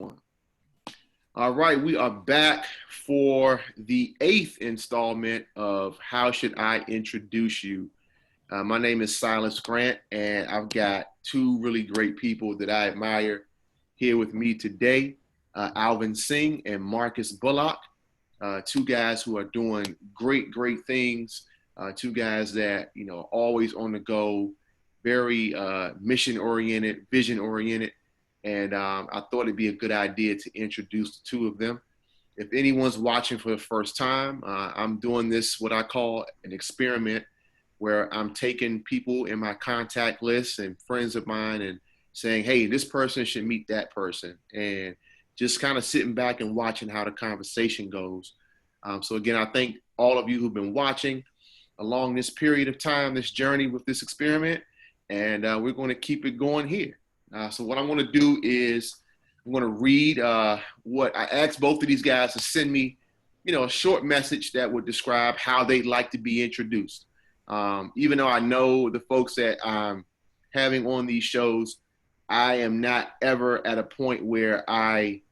All right, we are back for the eighth installment of How Should I Introduce You? My name is Silas Grant, and I've got two really great people that I admire here with me today, Alvin Singh and Marcus Bullock, two guys who are doing great things, two guys that, are always on the go, very mission-oriented, vision-oriented, and I thought it'd be a good idea to introduce the two of them. If anyone's watching for the first time, I'm doing this, what I call an experiment, where I'm taking people in my contact list and friends of mine and saying, hey, this person should meet that person, and just kind of sitting back and watching how the conversation goes. So again, I thank all of you who've been watching along this period of time, this journey with this experiment, and we're going to keep it going here. So what I'm going to do is I'm going to read what I asked both of these guys to send me, a short message that would describe how they'd like to be introduced. Even though I know the folks that I'm having on these shows, I am not ever at a point where I,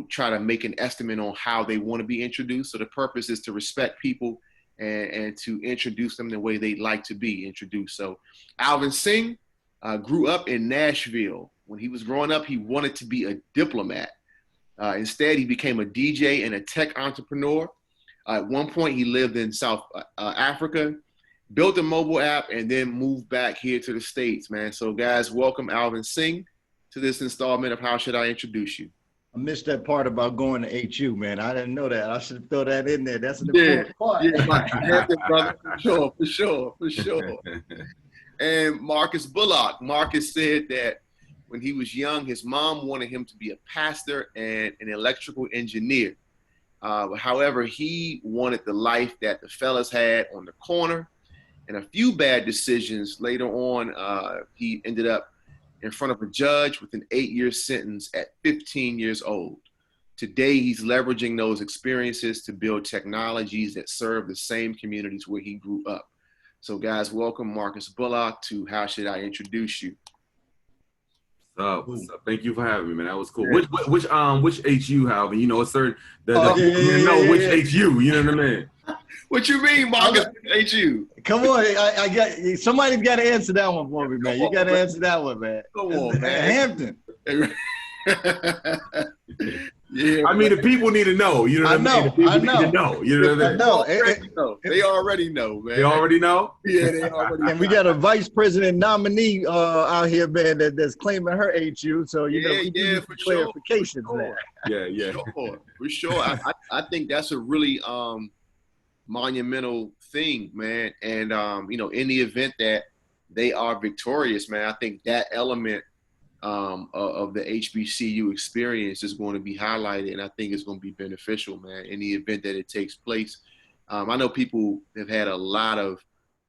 try to make an estimate on how they want to be introduced. So the purpose is to respect people and to introduce them the way they'd like to be introduced. So Alvin Singh grew up in Nashville. When he was growing up, he wanted to be a diplomat. Instead, he became a DJ and a tech entrepreneur. At one point, he lived in South Africa, built a mobile app, and then moved back here to the States, man. So, guys, welcome Alvin Singh to this installment of How Should I Introduce You? I missed that part about going to HU, man. I didn't know that. I should throw that in there. That's an important part. Yeah, brother, for sure. And Marcus Bullock. Marcus said that when he was young, his mom wanted him to be a pastor and an electrical engineer. However, he wanted the life that the fellas had on the corner. And a few bad decisions later on, he ended up in front of a judge with an 8-year sentence at 15 years old. Today, he's leveraging those experiences to build technologies that serve the same communities where he grew up. So, guys, welcome Marcus Bullock to How Should I Introduce You? What's up? Thank you for having me, man. That was cool. Yeah. Which HU, Alvin? It's certain which HU. You know what I mean? What you mean, Marcus? HU? Come on, I got somebody's got to answer that one for me, man. You got to answer that one, man. Come on, man. Hampton. Yeah, I mean, the people need to know. You know what I mean? The people need to know. You know what I mean? They already know, man. They already know? Yeah, they already know. And we got a vice president nominee out here, man, that's claiming her HU. So, we need for clarifications sure. there. Yeah. For sure. I think that's a really monumental thing, man. And, in the event that they are victorious, man, I think that element of the HBCU experience is going to be highlighted, and I think it's going to be beneficial, man, in the event that it takes place. I know people have had a lot of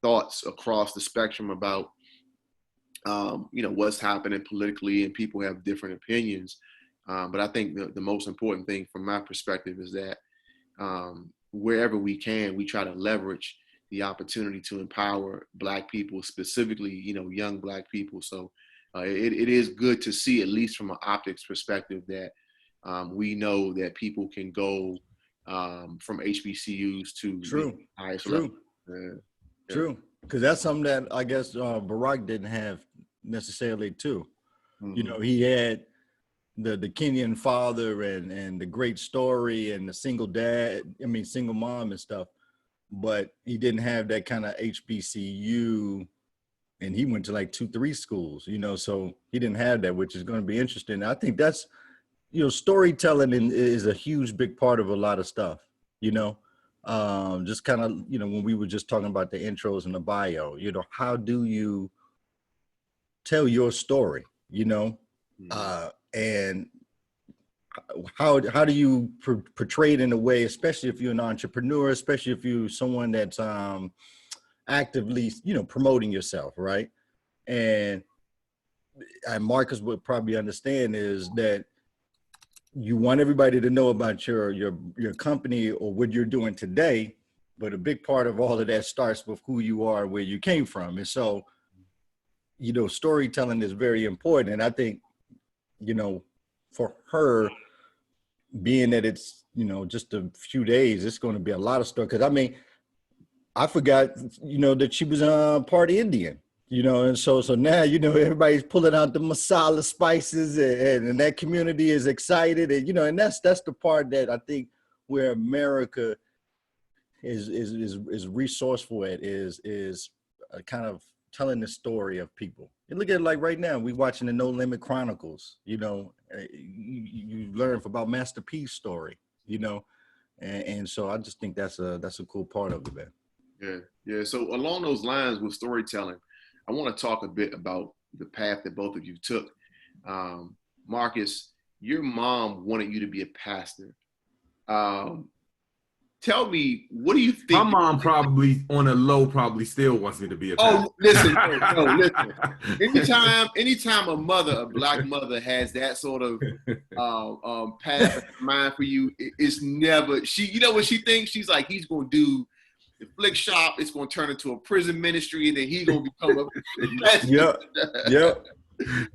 thoughts across the spectrum about, what's happening politically, and people have different opinions. But I think the most important thing from my perspective is that wherever we can, we try to leverage the opportunity to empower Black people, specifically, young Black people. So it is good to see, at least from an optics perspective, that we know that people can go from HBCUs to the highest level. True. Because that's something that I guess Barack didn't have necessarily too. Mm-hmm. He had the Kenyan father and the great story and the single mom and stuff, but he didn't have that kind of HBCU. And he went to like 2-3 schools, so he didn't have that, which is going to be interesting. I think that's, storytelling is a huge, big part of a lot of stuff, just kind of, when we were just talking about the intros and the bio, how do you tell your story, and how do you portray it in a way, especially if you're an entrepreneur, especially if you're someone that's, actively, promoting yourself, right? And Marcus would probably understand is that you want everybody to know about your company or what you're doing today, but a big part of all of that starts with who you are, where you came from. And so, storytelling is very important. And I think, for her, being that it's, you know, just a few days, it's going to be a lot of stuff. Because I mean, I forgot, you know, that she was part Indian, you know, and so now, you know, everybody's pulling out the masala spices, and that community is excited, and you know, and that's the part that I think where America is resourceful at, is kind of telling the story of people. You look at it like right now, we watching the No Limit Chronicles, you know, you learn about Master P's story, you know, and so I just think that's a cool part of it, man. Yeah. So along those lines with storytelling, I want to talk a bit about the path that both of you took. Marcus, your mom wanted you to be a pastor. Tell me, what do you think? My mom probably on a low probably still wants me to be a pastor. Oh, listen, no, listen. Anytime a mother, a black mother, has that sort of path in mind for you, it's never you know what she thinks? She's like, he's gonna do the flick shop, it's gonna turn into a prison ministry, and then he's gonna become a pastor. Yep.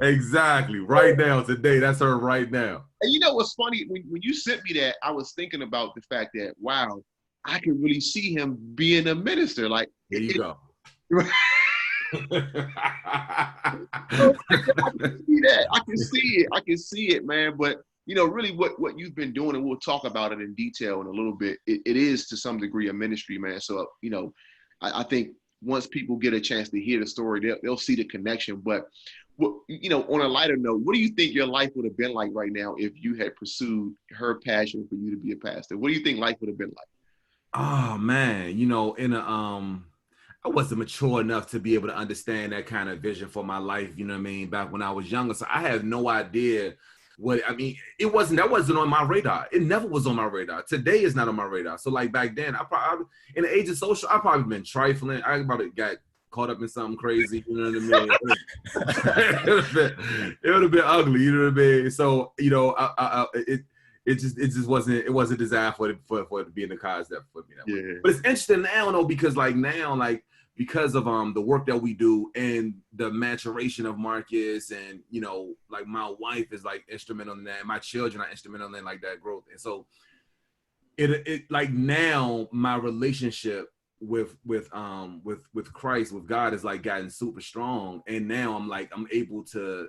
Exactly. Right now, today, that's her right now. And you know what's funny? When you sent me that, I was thinking about the fact that, wow, I can really see him being a minister. Like, there you go. I can see that. I can see it, man. But you know, really, what you've been doing, and we'll talk about it in detail in a little bit. It is to some degree a ministry, man. So you know, I think once people get a chance to hear the story, they'll see the connection. But you know, on a lighter note, what do you think your life would have been like right now if you had pursued her passion for you to be a pastor? What do you think life would have been like? Oh man, you know, I wasn't mature enough to be able to understand that kind of vision for my life, you know what I mean, back when I was younger. So I had no idea that wasn't on my radar. It never was on my radar. Today is not on my radar. So like back then, I probably, in the age of social, I probably been trifling. I probably got caught up in something crazy, you know what I mean? it would have been ugly, you know what I mean? So, you know, it just wasn't designed for it to be in the cards that for me that way. But it's interesting now though, because because of the work that we do and the maturation of Marcus, and you know, like my wife is like instrumental in that, my children are instrumental in like that growth. And so it like now my relationship with Christ, with God, is like gotten super strong. And now I'm able to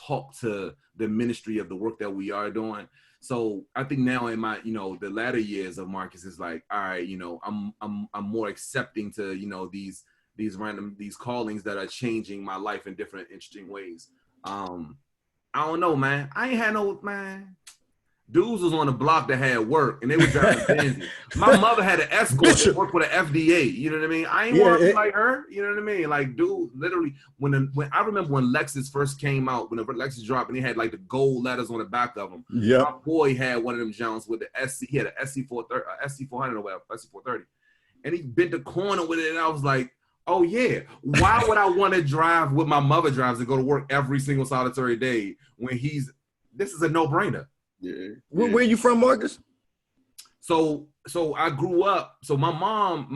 talk to the ministry of the work that we are doing. So I think now in my, you know, the latter years of Marcus is like, all right, you know, I'm more accepting to, you know, these callings that are changing my life in different interesting ways. I don't know, man. I ain't had no, man. Dudes was on the block that had work, and they was driving Benzes. My mother had an escort that worked for the FDA. You know what I mean? I ain't want to be like her. You know what I mean? Like, dude, literally, when I remember when Lexus first came out, when the Lexus dropped, and they had like the gold letters on the back of them. Yeah. My boy had one of them Jones with the SC. He had an SC430, SC400 or whatever, SC430, and he bent the corner with it, and I was like, oh yeah. Why would I want to drive what my mother drives and go to work every single solitary day when this is a no-brainer. Yeah. Where are you from, Marcus? So I grew up. So my mom,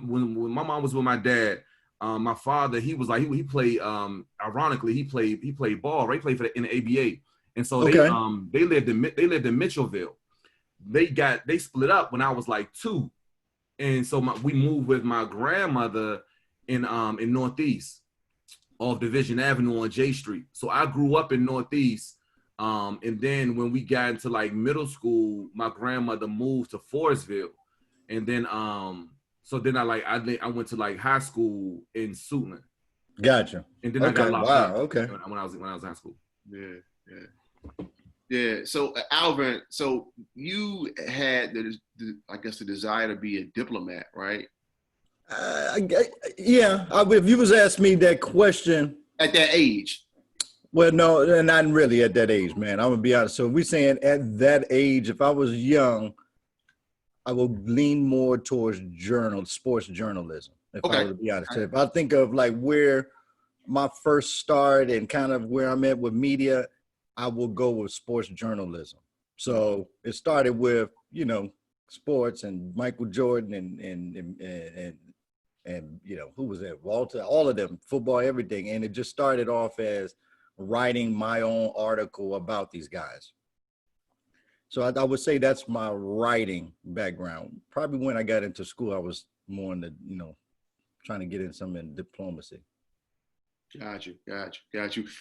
when my mom was with my dad, my father, he was like, he played, ironically, he played ball, right? He played in the ABA. And so they lived in Mitchellville. They split up when I was like 2. And so we moved with my grandmother in Northeast off Division Avenue on J Street. So I grew up in Northeast. And then when we got into like middle school, my grandmother moved to Forestville. And then so then I went to like high school in Suitland. Gotcha. And then I got locked up when I was in high school. Yeah. So Alvin, so you had the desire to be a diplomat, right? Yeah. If you was asking me that question at that age. Well, no, not really at that age, man. I'm gonna be honest. So we're saying at that age, if I was young, I would lean more towards sports journalism. If I were to be honest, if I think of like where my first start and kind of where I'm at with media, I will go with sports journalism. So it started with, you know, sports and Michael Jordan and you know, who was that? Walter, all of them, football, everything. And it just started off as writing my own article about these guys. So I would say that's my writing background. Probably when I got into school, I was more in the, trying to get in some in diplomacy. Got you.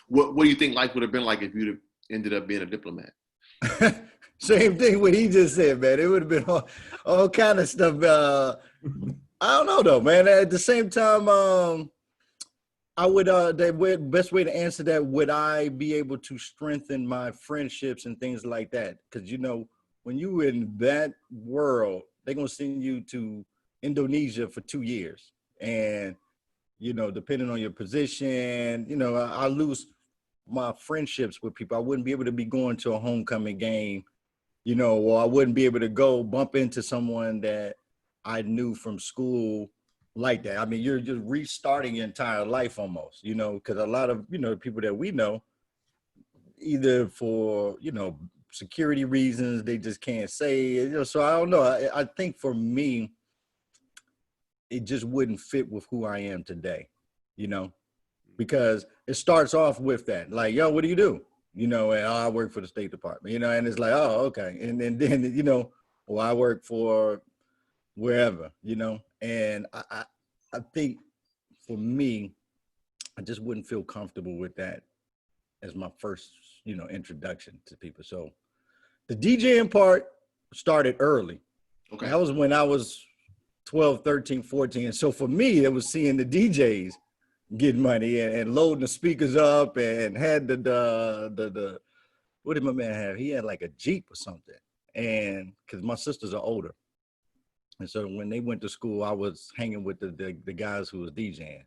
What do you think life would have been like if you'd have ended up being a diplomat? Same thing what he just said, man. It would have been all kind of stuff. I don't know though, man. At the same time, I would the best way to answer that, would I be able to strengthen my friendships and things like that? Because when you in that world, they're gonna send you to Indonesia for 2 years, and depending on your position, I lose my friendships with people. I wouldn't be able to be going to a homecoming game, or I wouldn't be able to go bump into someone that I knew from school like that. I mean, you're just restarting your entire life almost, because a lot of, people that we know, either for, security reasons, they just can't say, so I don't know. I think for me, it just wouldn't fit with who I am today, because it starts off with that, like, yo, what do you do? And I work for the State Department, and it's like, oh, okay. And then, well, I work for wherever, and I think for me, I just wouldn't feel comfortable with that as my first, introduction to people. So the DJing part started early. Okay. That was when I was 12, 13, 14. And so for me, it was seeing the DJs get money and loading the speakers up, and had the what did my man have? He had like a Jeep or something. And because my sisters are older. And so when they went to school, I was hanging with the guys who was DJing.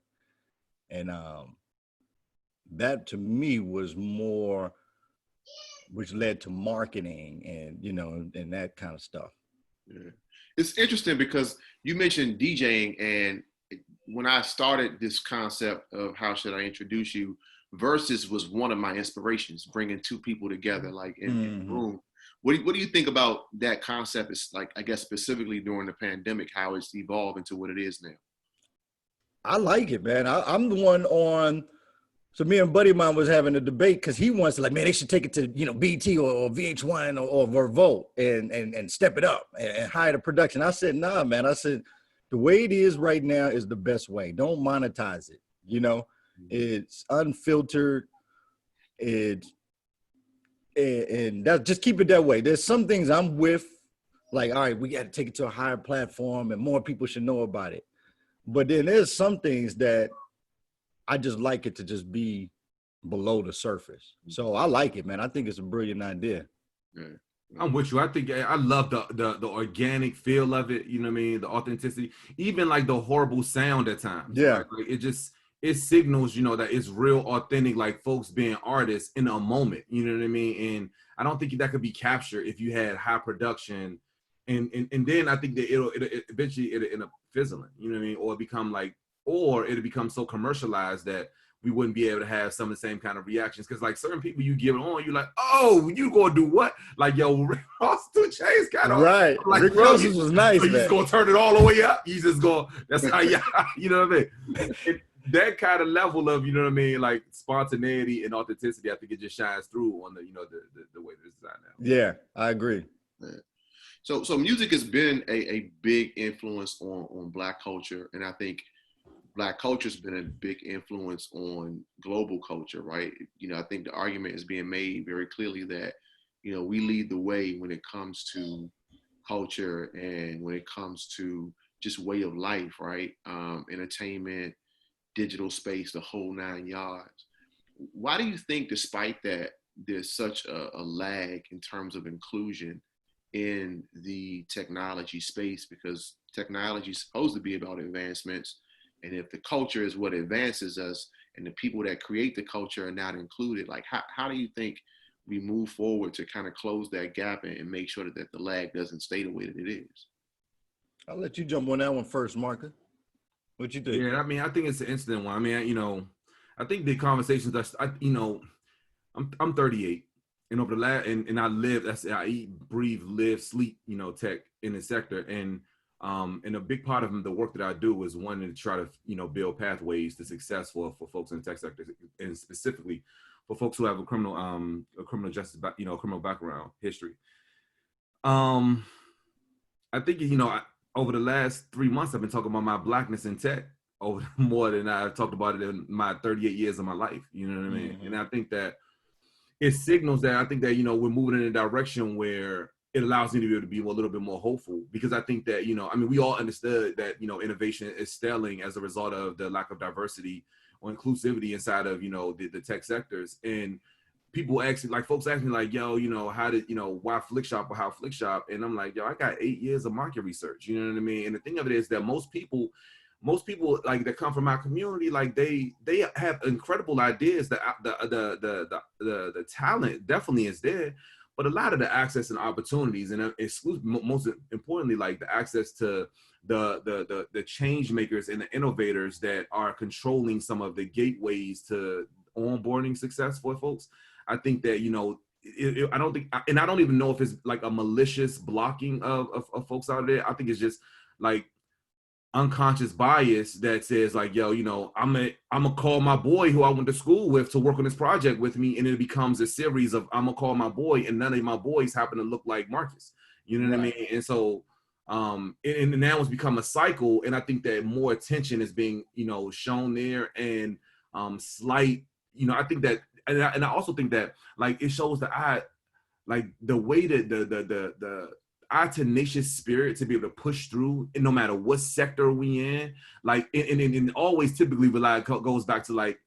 And that to me was more, which led to marketing and, and that kind of stuff. Yeah. It's interesting because you mentioned DJing, and when I started this concept of how should I introduce you, Versus was one of my inspirations, bringing two people together, like in the room. What do you think about that concept? It's like, I guess specifically during the pandemic, how it's evolved into what it is now. I like it, man. I'm the one on. So me and a buddy of mine was having a debate because he wants to, like, man, they should take it to, BT or VH1 or Vervolt and step it up and hire the production. I said, nah, man. I said, the way it is right now is the best way. Don't monetize it. It's unfiltered. And that, just keep it that way. There's some things I'm with, like, all right, we got to take it to a higher platform and more people should know about it. But then there's some things that I just like it to just be below the surface. So I like it, man. I think it's a brilliant idea. Yeah. I'm with you. I think I love the organic feel of it. You know what I mean? The authenticity, even like the horrible sound at times. Yeah. Right? Like it signals, that it's real authentic, like folks being artists in a moment. You know what I mean? And I don't think that could be captured if you had high production. And then I think that it'll eventually end up fizzling. You know what I mean? Or it'll become so commercialized that we wouldn't be able to have some of the same kind of reactions. Because like certain people you give it on, you're like, oh, you gonna do what? Like, yo, Rick Ross 2 Chainz kind of right. Like, Rick Ross's was nice. He's man. gonna turn it all the way up. He's just gonna. That's how you know what I mean. That kind of level of, you know what I mean, like spontaneity and authenticity, I think it just shines through on the the way it's designed now. Yeah, I agree. Yeah. So music has been a big influence on Black culture, and I think Black culture has been a big influence on global culture, right? I think the argument is being made very clearly that, we lead the way when it comes to culture and when it comes to just way of life, right? Entertainment, digital space, the whole 9 yards. Why do you think, despite that, there's such a lag in terms of inclusion in the technology space? Because technology is supposed to be about advancements. And if the culture is what advances us and the people that create the culture are not included, like how do you think we move forward to kind of close that gap and make sure that the lag doesn't stay the way that it is? I'll let you jump on that one first, Marcus. What you think? Yeah, I mean, I think it's an incident one. I mean, I think the conversations I'm 38, and over the last, and I live, I eat, breathe, live, sleep, tech in the sector. And a big part of the work that I do is wanting to try to, build pathways to success for folks in the tech sector, and specifically for folks who have a criminal justice, criminal background history. I think, over the last 3 months, I've been talking about my blackness in tech over more than I've talked about it in my 38 years of my life. You know what I mean? Mm-hmm. And I think that it signals that we're moving in a direction where it allows me to be able to be a little bit more hopeful, because I think that, we all understood that, innovation is stalling as a result of the lack of diversity or inclusivity inside of, the tech sectors. And people folks ask me like, yo, how did, why Flickshop or how Flickshop? And I'm like, yo, I got 8 years of market research, you know what I mean? And the thing of it is that most people like that come from my community, like they have incredible ideas. The talent definitely is there, but a lot of the access and opportunities, and most importantly, like the access to the change makers and the innovators that are controlling some of the gateways to onboarding success for folks. I think that, I don't think, and I don't even know if it's like a malicious blocking of folks out there. I think it's just like unconscious bias that says like, yo, I'm gonna call my boy who I went to school with to work on this project with me, and it becomes a series of I'm gonna call my boy, and none of my boys happen to look like Marcus. You know what I mean? And so, and now it's become a cycle, and I think that more attention is being, shown there, and slight, I think that, and I also think that like it shows that the way that the our tenacious spirit to be able to push through, and no matter what sector we in, like, and always typically goes back to like,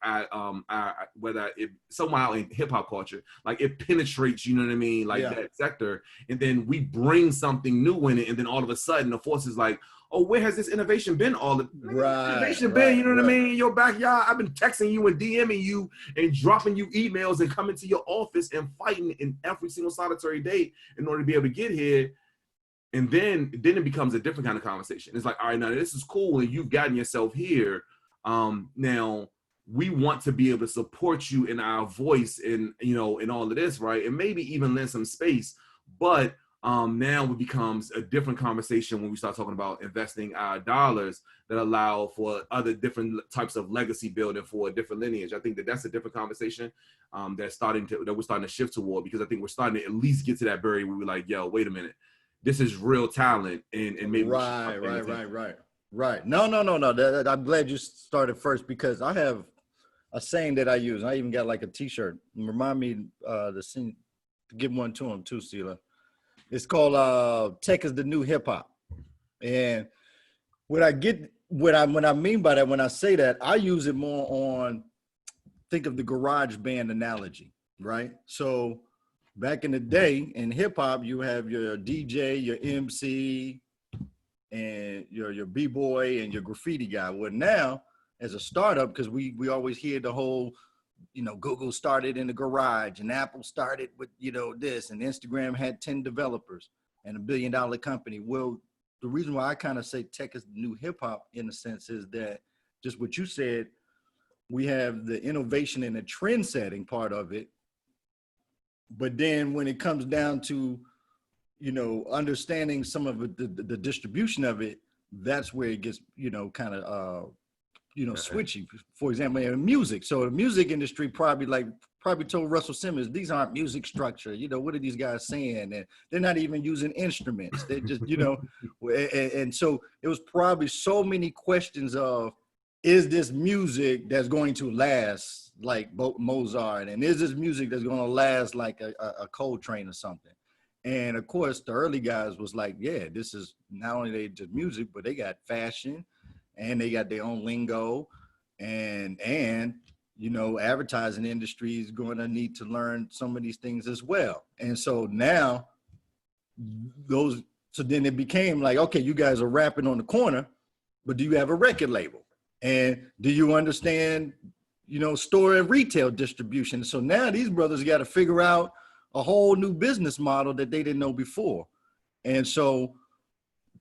whether it somehow in hip hop culture, like it penetrates, you know what I mean? Like that sector. And then we bring something new in it. And then all of a sudden the force is like, oh, where has this innovation been innovation been, you know what I mean? In your backyard, I've been texting you and DMing you and dropping you emails and coming to your office and fighting in every single solitary day in order to be able to get here. And then it becomes a different kind of conversation. It's like, all right, now this is cool, and you've gotten yourself here. Now we want to be able to support you in our voice, and in all of this, right? And maybe even lend some space. But now it becomes a different conversation when we start talking about investing our dollars that allow for other different types of legacy building for a different lineage. I think that that's a different conversation that we're starting to shift toward, because I think we're starting to at least get to that barrier where we're like, yo, wait a minute. This is real talent, and maybe right. No. I'm glad you started first, because I have a saying that I use. I even got like a T-shirt. Remind me to give one to him too, Steela. It's called "Tech is the New Hip Hop," and when I mean by that, when I say that, I use it more on, think of the garage band analogy, right? So back in the day in hip hop, you have your DJ, your MC, and your B-boy and your graffiti guy. Well, now as a startup, because we always hear the whole, Google started in the garage, and Apple started with, this, and Instagram had 10 developers and $1 billion company. Well, the reason why I kind of say tech is the new hip hop in a sense is that just what you said, we have the innovation and the trend setting part of it. But then when it comes down to, understanding some of the distribution of it, that's where it gets, kind of, switchy. For example, in music. So the music industry probably told Russell Simmons, these aren't music structure. What are these guys saying? And they're not even using instruments. They just, and so it was probably so many questions of, is this music that's going to last like Mozart? And is this music that's going to last like a Coltrane or something? And of course, the early guys was like, yeah, this is not only they just music, but they got fashion and they got their own lingo. And advertising industry is going to need to learn some of these things as well. And so now so then it became like, okay, you guys are rapping on the corner, but do you have a record label? And do you understand, store and retail distribution? So now these brothers got to figure out a whole new business model that they didn't know before. And so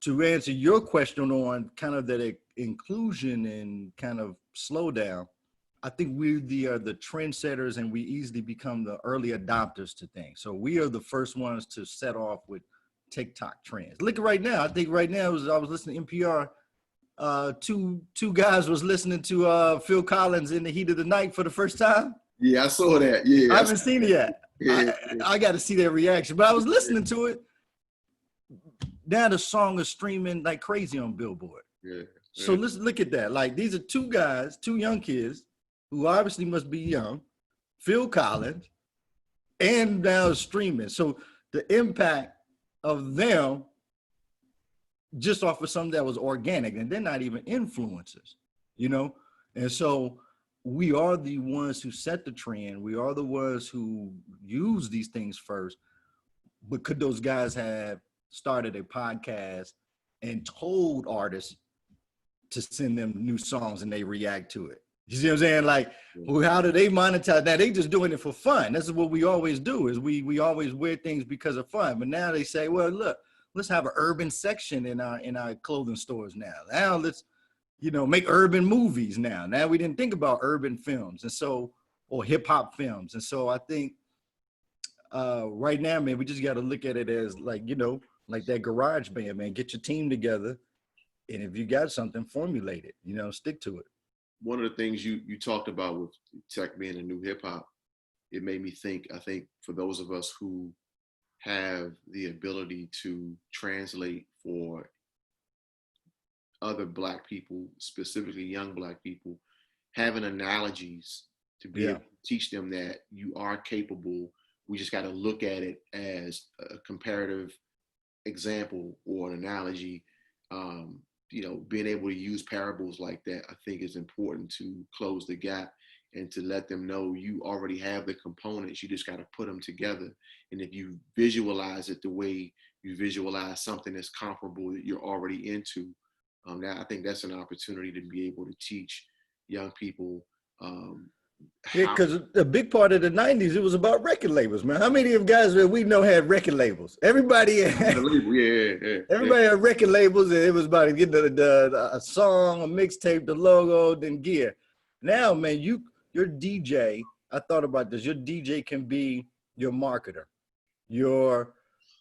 to answer your question on kind of that inclusion and kind of slowdown, I think we're the trendsetters, and we easily become the early adopters to things. So we are the first ones to set off with TikTok trends. Look right now. I think right now I was listening to NPR. Two guys was listening to Phil Collins in the heat of the night for the first time. Yeah, I saw that. Yeah, I haven't seen it yet. yeah, I got to see their reaction. But I was listening to it. Now the song is streaming like crazy on Billboard. yeah. So let's look at that. Like these are two guys, two young kids who obviously must be young, Phil Collins, and now streaming. So the impact of them just off of something that was organic, and they're not even influencers, you know? And so we are the ones who set the trend. We are the ones who use these things first. But could those guys have started a podcast and told artists to send them new songs and they react to it? You see what I'm saying? Like, well, how do they monetize that? They just doing it for fun. That's what we always do, is we always wear things because of fun. But now they say, well, look, let's have an urban section in our clothing stores now. Now let's, make urban movies now. Now we didn't think about urban films or hip hop films. And so I think right now, man, we just got to look at it as like that garage band, man. Get your team together, and if you got something, formulate it. Stick to it. One of the things you talked about with tech being a new hip hop, it made me think. I think for those of us who have the ability to translate for other Black people, specifically young Black people, having analogies to be able to teach them that you are capable. We just got to look at it as a comparative example or an analogy. Being able to use parables like that, I think is important to close the gap and to let them know you already have the components. You just got to put them together. And if you visualize it the way you visualize something that's comparable that you're already into, I think that's an opportunity to be able to teach young people. Because a big part of the 90s, it was about record labels, man. How many of guys that we know had record labels? Everybody had, everybody had record labels, and it was about getting a song, a mixtape, the logo, then gear. Now, man, your DJ, I thought about this, your DJ can be your marketer. Your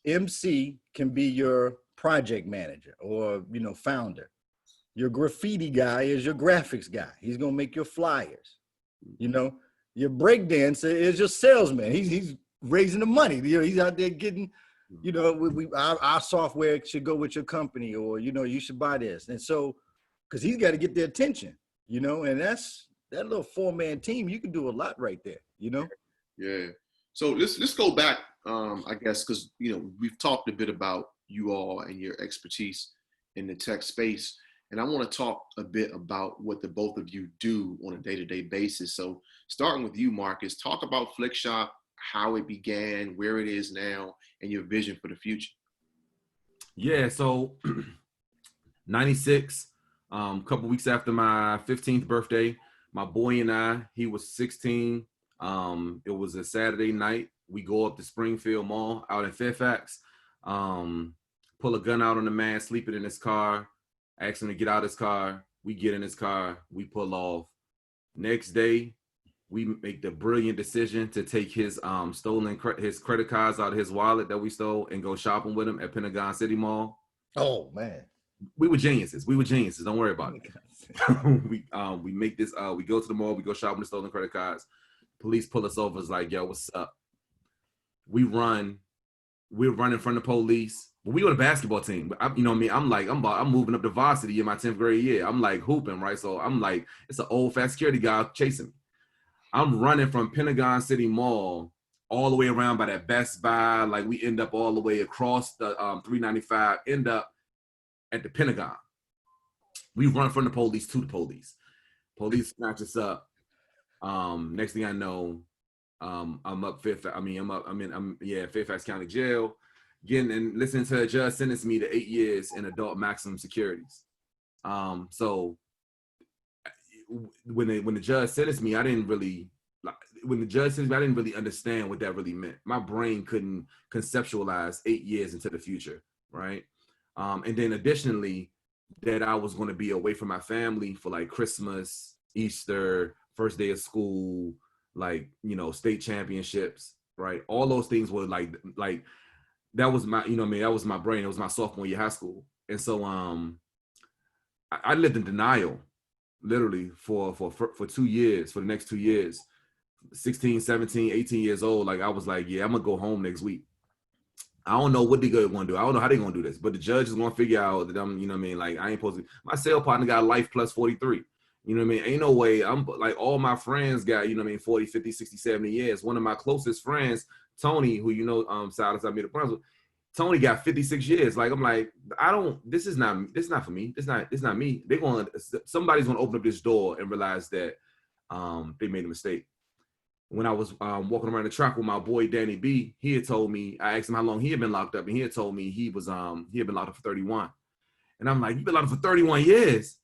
MC can be your project manager or, founder. Your graffiti guy is your graphics guy. He's going to make your flyers. Your breakdancer is your salesman. He's raising the money. He's out there getting, our software should go with your company, or, you should buy this. And so, because he's got to get their attention, and that's that little 4-man team. You can do a lot right there, Yeah. So let's go back, I guess, because, we've talked a bit about you all and your expertise in the tech space. And I want to talk a bit about what the both of you do on a day-to-day basis. So starting with you, Marcus, talk about Flickshop, how it began, where it is now, and your vision for the future. Yeah, so 96, a couple weeks after my 15th birthday, my boy and I, he was 16. It was a Saturday night. We go up to Springfield Mall out in Fairfax, pull a gun out on the man, sleeping in his car. Ask him to get out of his car. We get in his car. We pull off. Next day, we make the brilliant decision to take his his credit cards out of his wallet that we stole and go shopping with him at Pentagon City Mall. Oh man, we were geniuses. Don't worry about it. We make this. We go to the mall. We go shopping with stolen credit cards. Police pull us over. It's like, yo, what's up? We run. We're running from the police. We were the basketball team. I'm moving up to varsity in my 10th grade year. I'm like hooping, right? So I'm like, it's an old fat security guy chasing me. I'm running from Pentagon City Mall all the way around by that Best Buy. Like we end up all the way across the 395, end up at the Pentagon. We run from the police to the police. Police snatch us up. Next thing I know, I'm up Fairfax. Fairfax County Jail. Getting and listening to a judge sentence me to 8 years in adult maximum securities. So when the judge sentenced me, I didn't really understand what that really meant. My brain couldn't conceptualize 8 years into the future, right? And then additionally, that I was going to be away from my family for like Christmas, Easter, first day of school, like, state championships, right? All those things were like that was my, that was my brain. It was my sophomore year of high school. And so I lived in denial literally for 2 years, for the next 2 years. 16, 17, 18 years old, like I was like, yeah, I'm gonna go home next week. I don't know what they gonna do. I don't know how they gonna do this, but the judge is gonna figure out that I'm, you know what I mean? Like I ain't supposed to. My sale partner got life plus 43. You know what I mean? Ain't no way. I'm like all my friends got, you know what I mean, 40, 50, 60, 70 years. One of my closest friends, Tony, who you know, Silas, I made a promise with, Tony got 56 years. Like I'm like, I don't. This is not for me. It's not me. Somebody's gonna open up this door and realize that they made a mistake. When I was walking around the track with my boy Danny B, he had told me, I asked him how long he had been locked up, and he had told me he had been locked up for 31. And I'm like, you've been locked up for 31 years.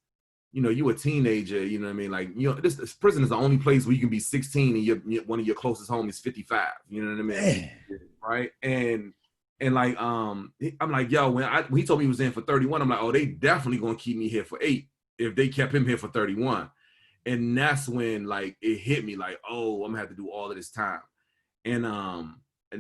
You know, you a teenager, you know what I mean? Like, you know, this prison is the only place where you can be 16 and one of your closest homies is 55. You know what I mean? Man. Right. And like I'm like, yo, when he told me he was in for 31, I'm like, oh, they definitely gonna keep me here for 8 if they kept him here for 31. And that's when like it hit me like, oh, I'm gonna have to do all of this time. And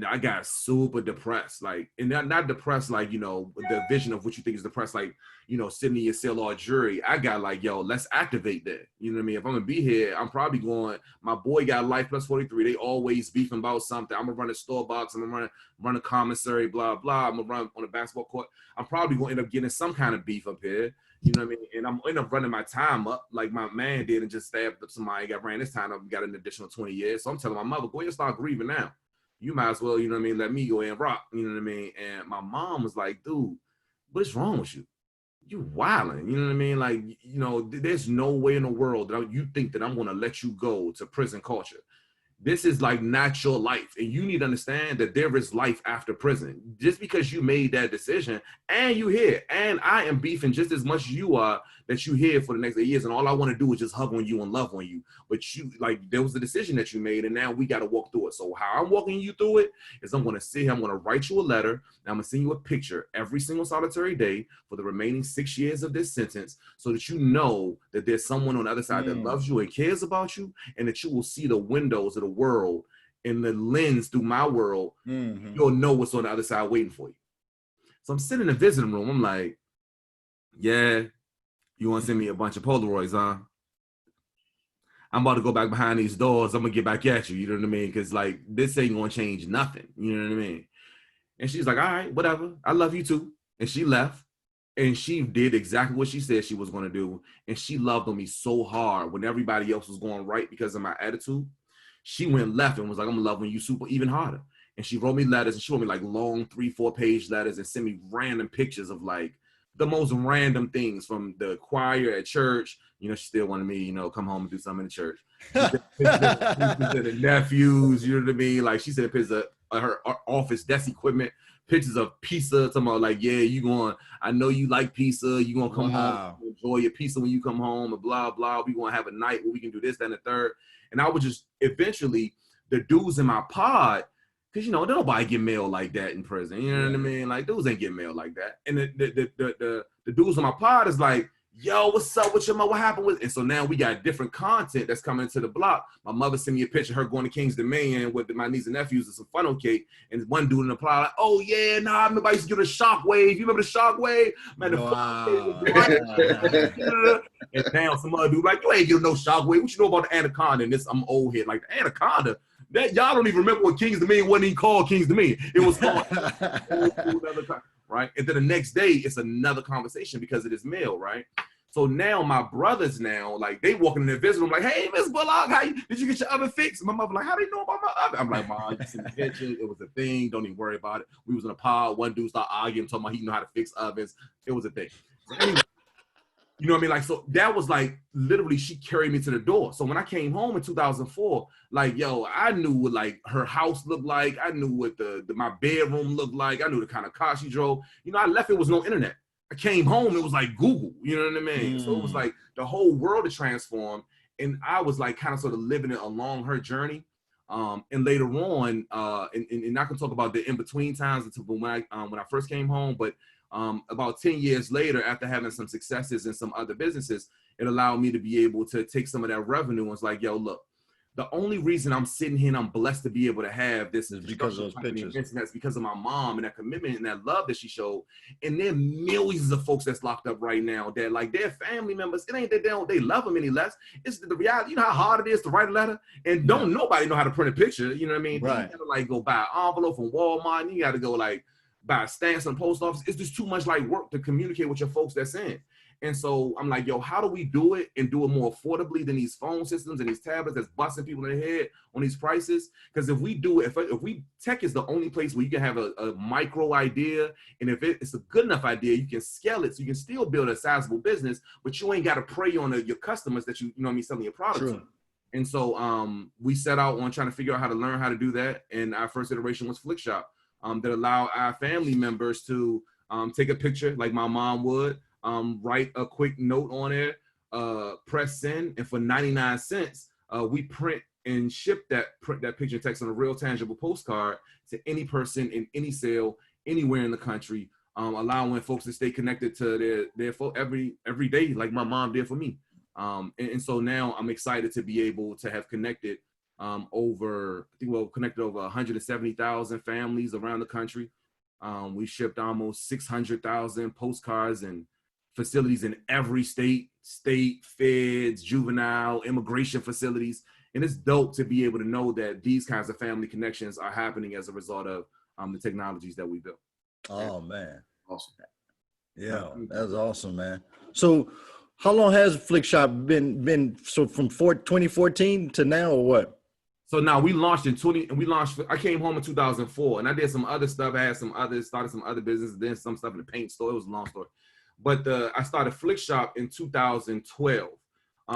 I got super depressed, like, and not depressed like, you know, the vision of what you think is depressed, like, you know, sitting in your cell or jury. I got like, yo, let's activate that. You know what I mean? If I'm gonna be here, I'm probably going, my boy got life plus 43. They always beefing about something. I'm gonna run a store box, I'm gonna run a commissary, blah, blah. I'm gonna run on a basketball court. I'm probably gonna end up getting some kind of beef up here. You know what I mean? And I'm end up running my time up like my man did and just stabbed up somebody, got ran this time up and got an additional 20 years. So I'm telling my mother, go ahead and start grieving now. You might as well, you know what I mean, let me go ahead and rock, you know what I mean? And my mom was like, dude, what's wrong with you? You wilding, you know what I mean? Like, you know, there's no way in the world that you think that I'm going to let you go to prison culture. This is like not your life. And you need to understand that there is life after prison. Just because you made that decision and you here, and I am beefing just as much as you are that you here for the next 8 years. And all I want to do is just hug on you and love on you. But you, like, there was a decision that you made and now we got to walk through it. So how I'm walking you through it is I'm going to sit here, I'm going to write you a letter. And I'm going to send you a picture every single solitary day for the remaining 6 years of this sentence so that you know that there's someone on the other side that loves you and cares about you and that you will see the windows of the world and the lens through my world. You'll know what's on the other side waiting for you. So I'm sitting in the visiting room. I'm like, yeah, you want to send me a bunch of Polaroids, huh? I'm about to go back behind these doors. I'm going to get back at you. You know what I mean? Because, like, this ain't going to change nothing. You know what I mean? And she's like, all right, whatever. I love you too. And she left. And she did exactly what she said she was going to do. And she loved on me so hard when everybody else was going right because of my attitude. She went left and was like, I'm going to love on you super even harder. And she wrote me letters, and she wrote me like long 3-4 page letters and sent me random pictures of like the most random things from the choir at church. You know, she still wanted me, you know, come home and do something in the church. The nephews, you know what I mean? Like she said pictures of her office desk equipment, pictures of pizza, talking about like, yeah, you going, I know you like pizza, you gonna come home, enjoy your pizza when you come home, and blah, blah. We gonna have a night where we can do this, that, and the third. And I would just eventually, the dudes in my pod, because, you know, nobody get mail like that in prison. You know what I mean? Like, dudes ain't get mail like that. And the dudes on my pod is like, yo, what's up with your mother? What happened with? And so now we got different content that's coming into the block. My mother sent me a picture of her going to King's Dominion with my niece and nephews and some funnel cake. And one dude in the pod like, oh, yeah, nah, I remember I used to get a shockwave. You remember the shockwave? Man, and now some other dude like, you ain't getting no shockwave. What you know about the anaconda? And this, I'm old head. Like, the anaconda? That y'all don't even remember what King's Dominion wasn't even called King's Dominion. It was called right? And then the next day, it's another conversation because it is mail, right? So now my brothers now, like they walking in the visitor room, like, hey, Miss Bullock, did you get your oven fixed? And my mother like, how do you know about my oven? I'm like, Mom, you seen the picture. It was a thing. Don't even worry about it. We was in a pod. One dude started arguing, talking about he know how to fix ovens. It was a thing. So anyway, you know what I mean? Like, so that was like, literally, she carried me to the door. So when I came home in 2004, like, yo, I knew what like her house looked like. I knew what my bedroom looked like. I knew the kind of car she drove. You know, I left, it was no internet. I came home, it was like Google, you know what I mean? So it was like the whole world had transformed. And I was like kind of sort of living it along her journey. And later on, and I can talk about the in-between times until when I first came home, but about 10 years later, after having some successes in some other businesses, it allowed me to be able to take some of that revenue and was like, yo, look, the only reason I'm sitting here and I'm blessed to be able to have this is because of those pictures. And that's because of my mom and that commitment and that love that she showed. And there are millions of folks that's locked up right now that like their family members, it ain't that they love them any less. It's the reality. You know how hard it is to write a letter and don't nobody know how to print a picture. You know what I mean? Right. You gotta like go buy an envelope from Walmart and you gotta go like buy stamps in the post office. It's just too much like work to communicate with your folks that's in. And so I'm like, yo, how do we do it and do it more affordably than these phone systems and these tablets that's busting people in the head on these prices? Because if we do it, if we tech is the only place where you can have a micro idea, and if it's a good enough idea, you can scale it so you can still build a sizable business, but you ain't got to prey on your customers that you know what I mean, selling your product to. And so we set out on trying to figure out how to learn how to do that. And our first iteration was Flickshop that allowed our family members to take a picture like my mom would. Write a quick note on it, press send, and for 99 cents, we print and ship that picture and text on a real tangible postcard to any person in any sale anywhere in the country, allowing folks to stay connected to their folk every day, like my mom did for me. And so now I'm excited to be able to have connected over 170,000 families around the country. We shipped almost 600,000 postcards and facilities in every state, feds, juvenile, immigration facilities. And it's dope to be able to know that these kinds of family connections are happening as a result of the technologies that we built. Oh, man. Awesome. Yeah, that's awesome, man. So how long has Flickshop been so from 2014 to now or what? So now we launched I came home in 2004 and I did some other stuff. I had started some other businesses, then some stuff in the paint store. It was a long story. But I started Flickshop in 2012.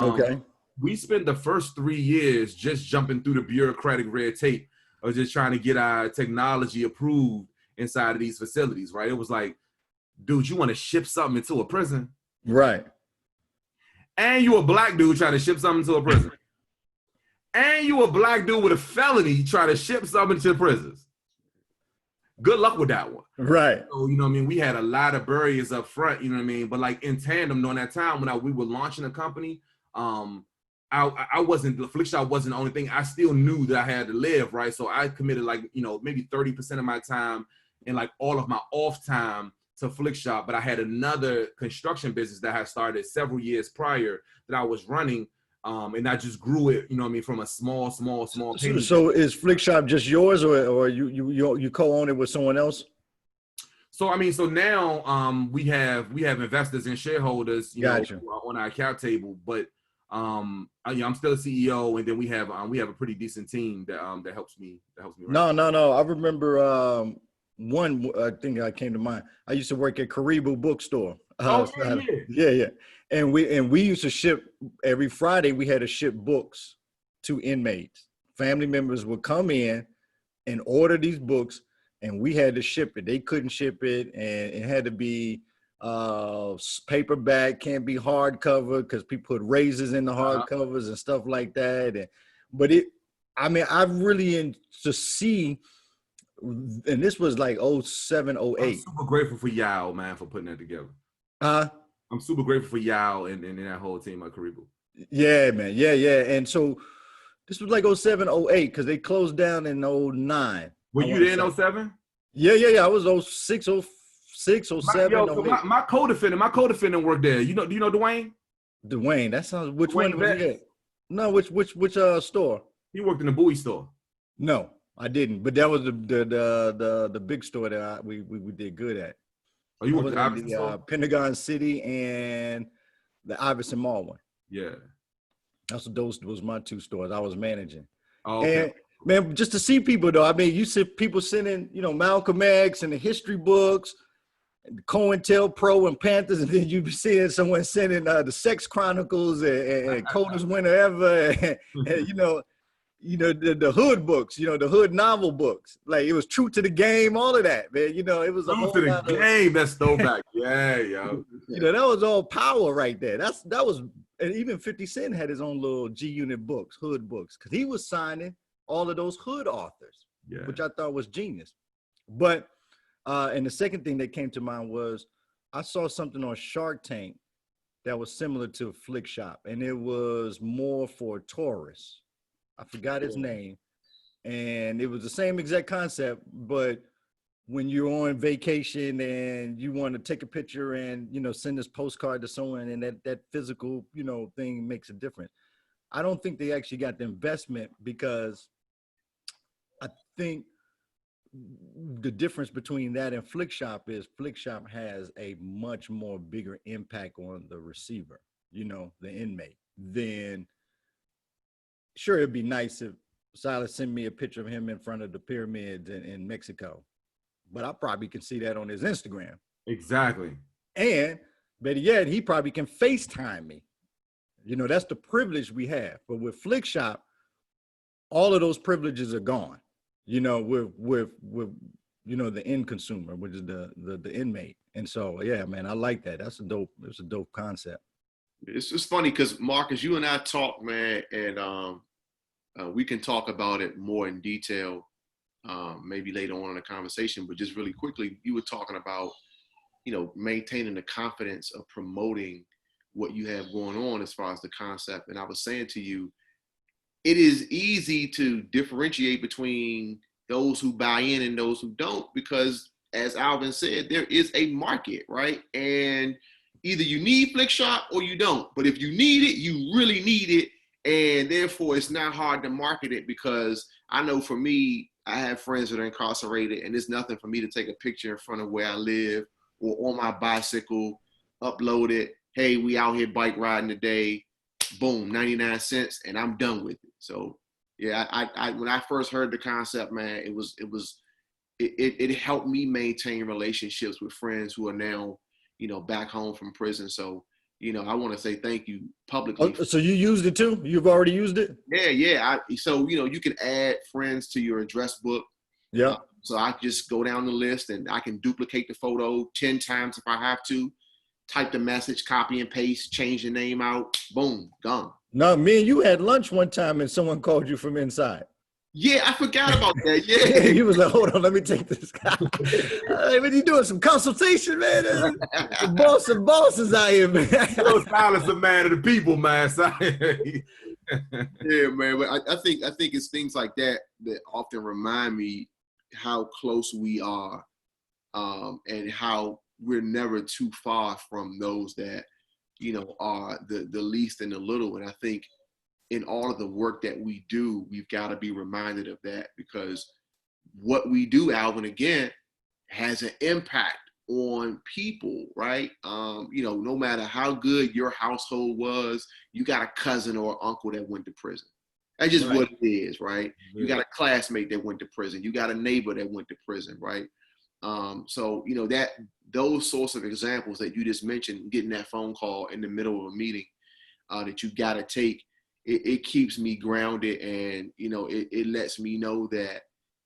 Okay. We spent the first 3 years just jumping through the bureaucratic red tape of just trying to get our technology approved inside of these facilities, right? It was like, dude, you want to ship something into a prison? Right. And you a black dude trying to ship something to a prison. And you a black dude with a felony trying to ship something to prisons. Good luck with that one. Right. So, you know what I mean? We had a lot of barriers up front, you know what I mean? But like in tandem during that time when we were launching a company, Flickshop wasn't the only thing. I still knew that I had to live, right? So I committed like, maybe 30% of my time and like all of my off time to Flickshop. But I had another construction business that I had started several years prior that I was running. And I just grew it, you know what I mean, from a small. So is Flickshop just yours or you co-own it with someone else? So, I mean, so now we have investors and shareholders, Gotcha. on our cap table, but I'm still a CEO, and then we have a pretty decent team that helps me. No. I remember one thing that came to mind. I used to work at Caribou Bookstore. Yeah. And we used to ship every Friday. We had to ship books to inmates. Family members would come in and order these books, and we had to ship it. They couldn't ship it, and it had to be paperback, can't be hardcover because people put razors in the hardcovers and stuff like that. I really to see. And this was like 07, 08. I'm super grateful for Yao, man, for putting that together. I'm super grateful for Yao and that whole team at Caribou. Yeah, man. Yeah. And so this was like 07, 08 because they closed down in 09. Were you there in 07? Yeah. I was 06, 06, 07. My co-defendant worked there. Do you know Dwayne? Dwayne, that sounds. Which Dwayne one was he at? No, which store? He worked in the Bowie store. No, I didn't. But that was the big store that we did good at. Oh, you worked at the Pentagon City and the Iverson Mall one. Yeah. Those was my two stores I was managing. Oh, okay. And man, just to see people though, I mean, you see people sending, Malcolm X and the history books, and COINTELPRO and Panthers, and then you be seeing someone sending the Sex Chronicles and Coldest Winter Ever, and the hood books, the hood novel books. Like it was True to the Game, all of that, man. It was a whole True to the Game. That's throwback. Yeah, yo. That was all power right there. That was, and even 50 Cent had his own little G-Unit books, hood books, because he was signing all of those hood authors, which I thought was genius. But and the second thing that came to mind was I saw something on Shark Tank that was similar to Flickshop, and it was more for tourists. I forgot his name. And it was the same exact concept, but when you're on vacation and you want to take a picture and, you know, send this postcard to someone, and that physical, you know, thing makes a difference. I don't think they actually got the investment, because I think the difference between that and Flick Shop is Flick Shop has a much more bigger impact on the receiver, you know, the inmate. Then sure, it'd be nice if Silas sent me a picture of him in front of the pyramids in Mexico, but I probably can see that on his Instagram. Exactly. And better yet, he probably can FaceTime me. You know, that's the privilege we have. But with Flick Shop, all of those privileges are gone. You know, with you know, the end consumer, which is the inmate. And so, yeah, man, I like that. It's a dope concept. It's just funny because Marcus, you and I talk, man, and we can talk about it more in detail maybe later on in the conversation. But just really quickly, you were talking about, you know, maintaining the confidence of promoting what you have going on as far as the concept. And I was saying to you, it is easy to differentiate between those who buy in and those who don't, because as Alvin said, there is a market, right? And either you need Flick Shop or you don't. But if you need it, you really need it. And therefore, it's not hard to market it, because I know for me, I have friends that are incarcerated, and it's nothing for me to take a picture in front of where I live or on my bicycle, upload it. Hey, we out here bike riding today. Boom, 99 cents, and I'm done with it. So, yeah, I when I first heard the concept, man, it helped me maintain relationships with friends who are now, you know, back home from prison. So, you know, I want to say thank you publicly. Oh, so you used it too? You've already used it? Yeah. So, you know, you can add friends to your address book. Yeah. So I just go down the list and I can duplicate the photo 10 times if I have to. Type the message, copy and paste, change the name out, boom, gone. No, me and you had lunch one time and someone called you from inside. Yeah, I forgot about that. Yeah. Yeah, he was like, hold on, let me take this guy. What are you doing? Some consultation, man? The bosses out here, man. Silas, a man of the people, man. Yeah, man. But I think it's things like that that often remind me how close we are, and how we're never too far from those that, you know, are the least and the little. And I think in all of the work that we do, we've got to be reminded of that, because what we do, Alvin, again, has an impact on people, right? You know, no matter how good your household was, you got a cousin or uncle that went to prison. That's just what it is, right? Yeah. You got a classmate that went to prison. You got a neighbor that went to prison, right? So, you know, those sorts of examples that you just mentioned, getting that phone call in the middle of a meeting that you got to take, it keeps me grounded. And, you know, it lets me know that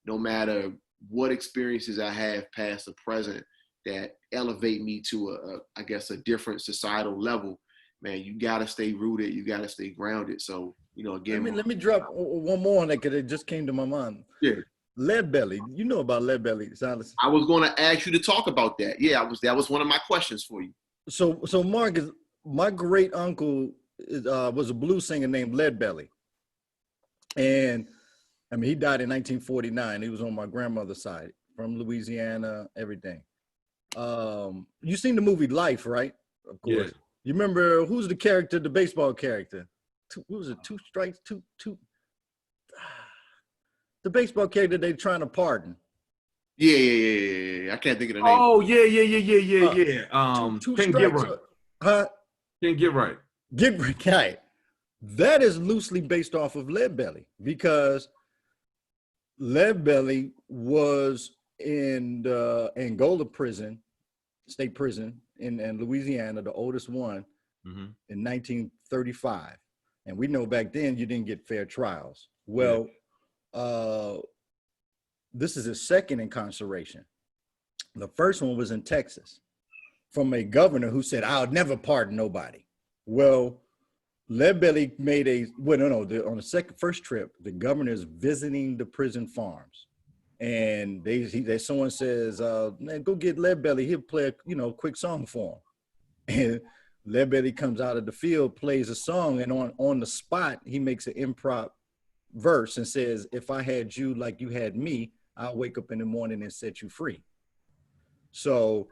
no matter what experiences I have past or present that elevate me to I guess a different societal level, man, you got to stay rooted. You got to stay grounded. So, you know, again, let me drop one more on that, because it just came to my mind. Yeah. Lead belly. You know about lead belly, Silas? I was going to ask you to talk about that. Yeah, that was one of my questions for you. So Marcus, my great uncle was a blues singer named Lead Belly, and I mean, he died in 1949. He was on my grandmother's side, from Louisiana, everything. You seen the movie Life, right? Of course. Yeah. You remember who's the character, the baseball character? What was it? Two strikes, two. The baseball character they're trying to pardon. Yeah. I can't think of the name. Oh, yeah. Can't get right. Can't get right. Get right. That is loosely based off of Lead Belly, because Lead Belly was in the Angola prison, state prison in Louisiana, the oldest one, in 1935. And we know back then you didn't get fair trials. Well, this is his second incarceration. The first one was in Texas, from a governor who said, I'll never pardon nobody. Well, Lead Belly made on the first trip, the governor is visiting the prison farms. And someone says, man, go get Lead Belly. He'll play a quick song for him. And Lead Belly comes out of the field, plays a song, and on the spot, he makes an improv verse and says, if I had you like you had me, I'll wake up in the morning and set you free. So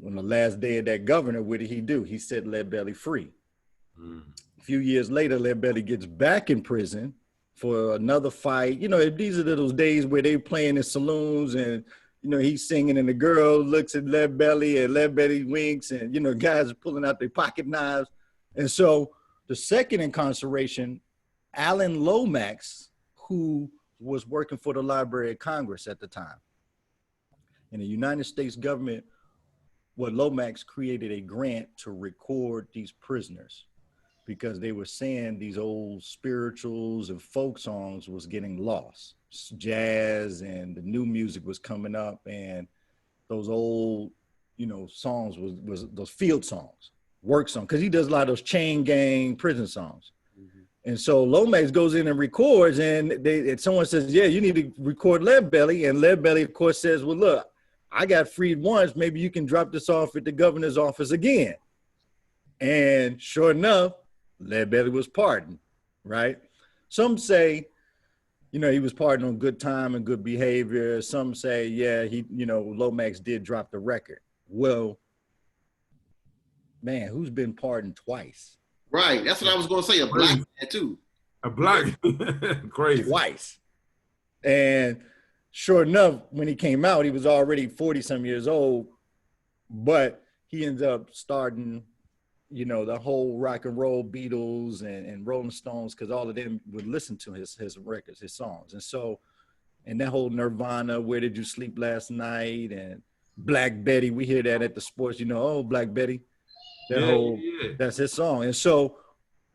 on the last day of that governor, what did he do? He set Lead Belly free. A few years later, Lead Belly gets back in prison for another fight. You know, these are those days where they playing in saloons and, you know, he's singing and the girl looks at Lead Belly and Lead Belly winks and, you know, guys are pulling out their pocket knives. And so the second incarceration, Alan Lomax, who was working for the Library of Congress at the time, and the United States government, Lomax created a grant to record these prisoners because they were saying these old spirituals and folk songs was getting lost. Jazz and the new music was coming up, and those old, you know, songs was those field songs, work songs, because he does a lot of those chain gang prison songs. And so Lomax goes in and records, and someone says, yeah, you need to record Lead Belly. And Lead Belly, of course, says, well, look, I got freed once. Maybe you can drop this off at the governor's office again. And sure enough, Lead Belly was pardoned, right? Some say, you know, he was pardoned on good time and good behavior. Some say, yeah, Lomax did drop the record. Well, man, who's been pardoned twice? Right. That's what I was going to say. A black man, too. A black. Crazy. Twice. And sure enough, when he came out, he was already 40-some years old, but he ends up starting, you know, the whole rock and roll Beatles and Rolling Stones, because all of them would listen to his records, his songs. And so, and that whole Nirvana, Where Did You Sleep Last Night, and Black Betty, we hear that at the sports, you know, oh, Black Betty. That's his song. And so,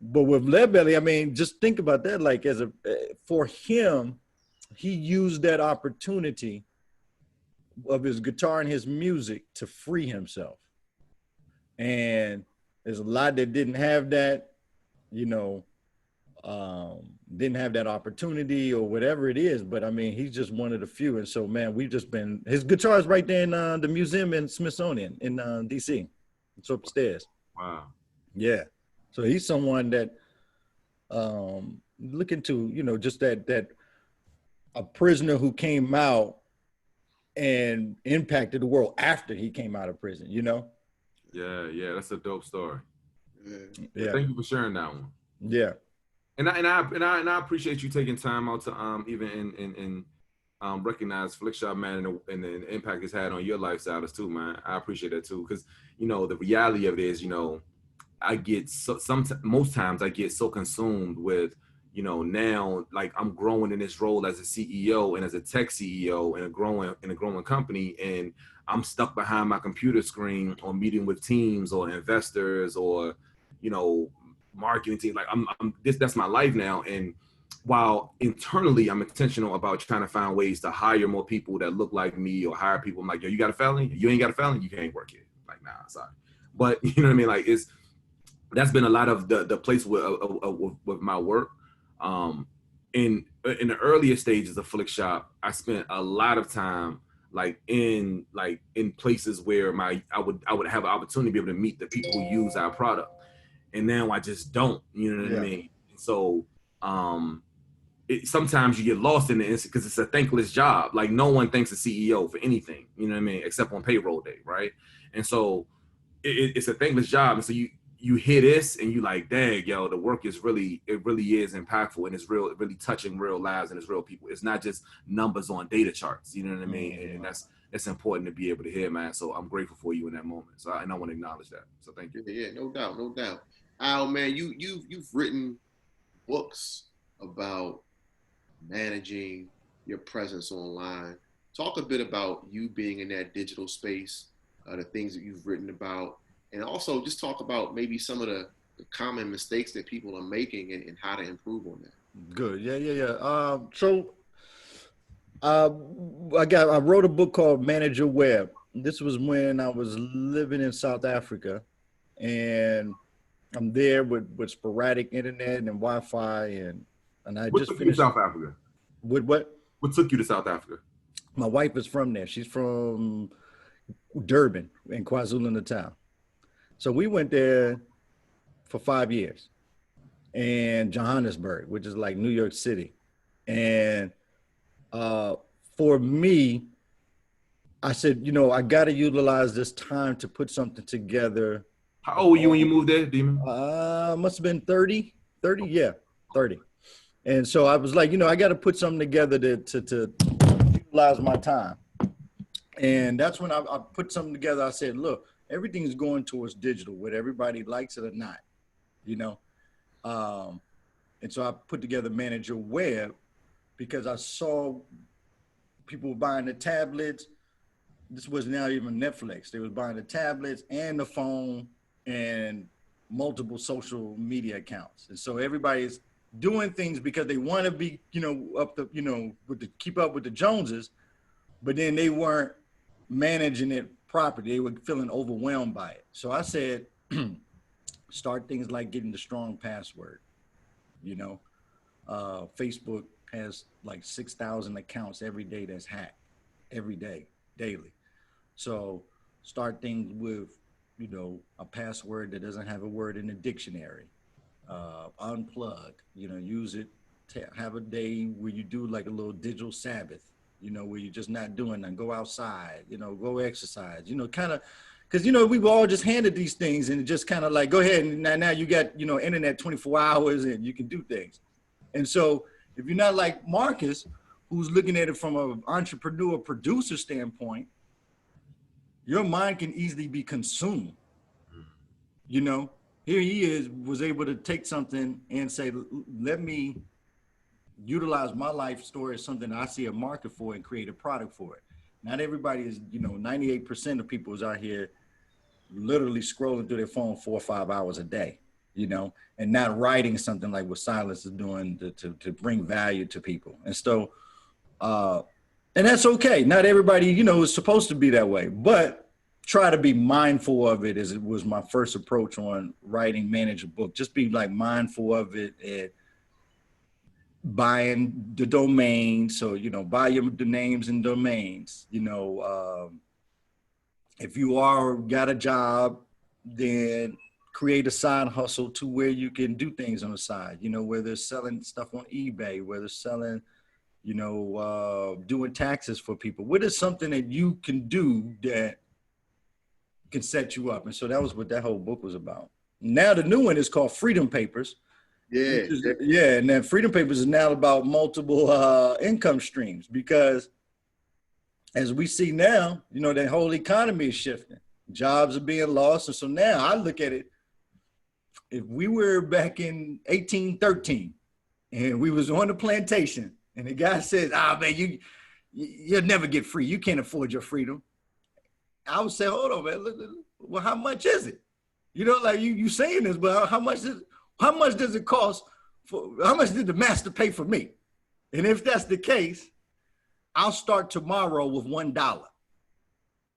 but with Lead Belly, I mean, just think about that. Like for him, he used that opportunity of his guitar and his music to free himself. And there's a lot that didn't have that, you know, didn't have that opportunity or whatever it is. But I mean, he's just one of the few. And so, man, his guitar is right there in the museum in Smithsonian in DC. It's upstairs. Wow. Yeah. So he's someone that looking to, you know, just that a prisoner who came out and impacted the world after he came out of prison, you know? Yeah, that's a dope story. Yeah. Thank you for sharing that one. Yeah. And I appreciate you taking time out to even recognize Flickshop, man, and the impact it's had on your lifestyle too, man. I appreciate that too, because you know the reality of it is, you know, most times I get so consumed with, you know, now like I'm growing in this role as a CEO and as a tech CEO in a growing company, and I'm stuck behind my computer screen or meeting with teams or investors or, you know, marketing team. Like that's my life now. And while internally I'm intentional about trying to find ways to hire more people that look like me or hire people, I'm like, yo, you got a felony? You ain't got a felony? You can't work here. Like, nah, sorry. But you know what I mean? Like that's been a lot of the place with my work. In the earlier stages of Flickshop, I spent a lot of time in places where I would have an opportunity to be able to meet the people who use our product. And now I just don't, you know what I mean? So sometimes you get lost in the instant because it's a thankless job. Like no one thanks a CEO for anything, you know what I mean? Except on payroll day, right? And so it's a thankless job. And so you hear this and you like, dang, yo, the work is really is impactful and it's really touching real lives and it's real people. It's not just numbers on data charts, you know what I mean? And that's important to be able to hear, man. So I'm grateful for you in that moment. So I want to acknowledge that. So thank you. Yeah, no doubt. Al, man, you've written books about managing your presence online. Talk a bit about you being in that digital space, the things that you've written about, and also just talk about maybe some of the common mistakes that people are making and how to improve on that. Good. Yeah. So I wrote a book called Manage Your Web. This was when I was living in South Africa, and I'm there with sporadic internet and Wi-Fi, and I what just took finished. You to South Africa? With what? What took you to South Africa? My wife is from there. She's from Durban in KwaZulu-Natal. So we went there for 5 years, and Johannesburg, which is like New York City. And for me, I said, I got to utilize this time to put something together. How old were you when you moved there, Demon? Must have been 30, 30, yeah, 30. And so I was like, I got to put something together to utilize my time. And that's when I put something together. I said, look, everything's going towards digital, whether everybody likes it or not, you know. And so I put together Manager Web because I saw people buying the tablets. This was not even Netflix. They was buying the tablets and the phone and multiple social media accounts. And so everybody's doing things because they want to be, up the, with the keep up with the Joneses, but then they weren't managing it properly. They were feeling overwhelmed by it. So I said, start things like getting the strong password. Facebook has like 6,000 accounts every day that's hacked, every day, daily. So start things with, a password that doesn't have a word in the dictionary. Unplug, use it to have a day where you do like a little digital Sabbath, where you're just not doing nothing. Go outside, go exercise, kind of, because, we were all just handed these things and just kind of like, go ahead. And now you got, internet 24 hours and you can do things. And so if you're not like Marcus, who's looking at it from an entrepreneur producer standpoint, your mind can easily be consumed. Here he was able to take something and say, let me utilize my life story as something I see a market for and create a product for it. Not everybody is, 98% of people is out here literally scrolling through their phone 4 or 5 hours a day, and not writing something like what Silas is doing to bring value to people. And so, and that's okay. Not everybody, is supposed to be that way, but try to be mindful of it, as it was my first approach on writing Manage a Book. Just be like mindful of it and buying the domain. So, buy the names and domains, if you got a job, then create a side hustle to where you can do things on the side, where they're selling stuff on eBay, where they're selling, doing taxes for people. What is something that you can do that can set you up? And so that was what that whole book was about. Now the new one is called Freedom Papers. Yeah. And then Freedom Papers is now about multiple income streams, because as we see now, that whole economy is shifting. Jobs are being lost. And so now I look at it, if we were back in 1813 and we was on the plantation and the guy says, man, you'll never get free. You can't afford your freedom. I would say, hold on, man. Well, how much is it? Like you saying this, but how much does it cost how much did the master pay for me? And if that's the case, I'll start tomorrow with $1,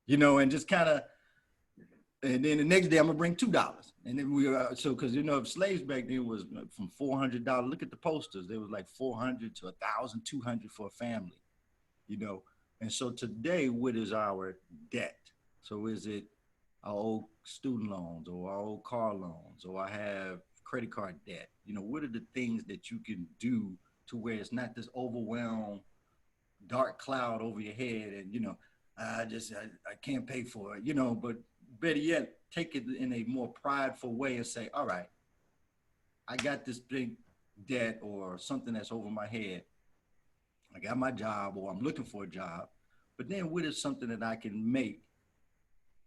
and just kind of, and then the next day I'm gonna bring $2. And then because if slaves back then was from $400, look at the posters, they was like $400 to $1,200 for a family, And so today, what is our debt? So is it our old student loans or our old car loans, or I have credit card debt? What are the things that you can do to where it's not this overwhelmed dark cloud over your head and, I can't pay for it, but better yet, take it in a more prideful way and say, all right, I got this big debt or something that's over my head. I got my job or I'm looking for a job, but then what is something that I can make?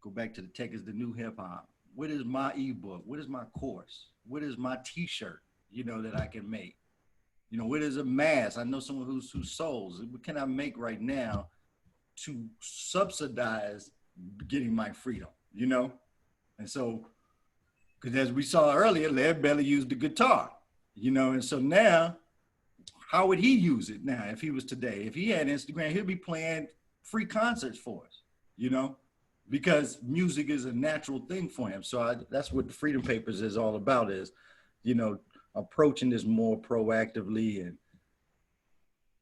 Go back to the tech is the new hip hop. What is my ebook? What is my course? What is my t-shirt, that I can make? What is a mask? I know someone who sews. What can I make right now to subsidize getting my freedom, And so, because as we saw earlier, Larry Belly used the guitar, and so now, how would he use it now if he was today? If he had Instagram, he'd be playing free concerts for us, because music is a natural thing for him. So that's what the Freedom Papers is all about, is, approaching this more proactively and,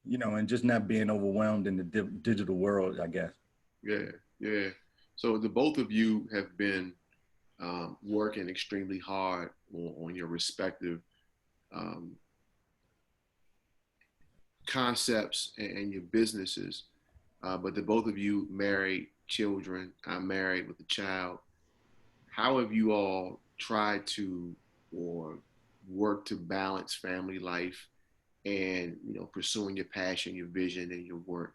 and just not being overwhelmed in the digital world, I guess. Yeah. So the both of you have been working extremely hard on your respective concepts and your businesses, but the both of you married, children. I'm married with a child. How have you all tried to or work to balance family life and pursuing your passion, your vision, and your work?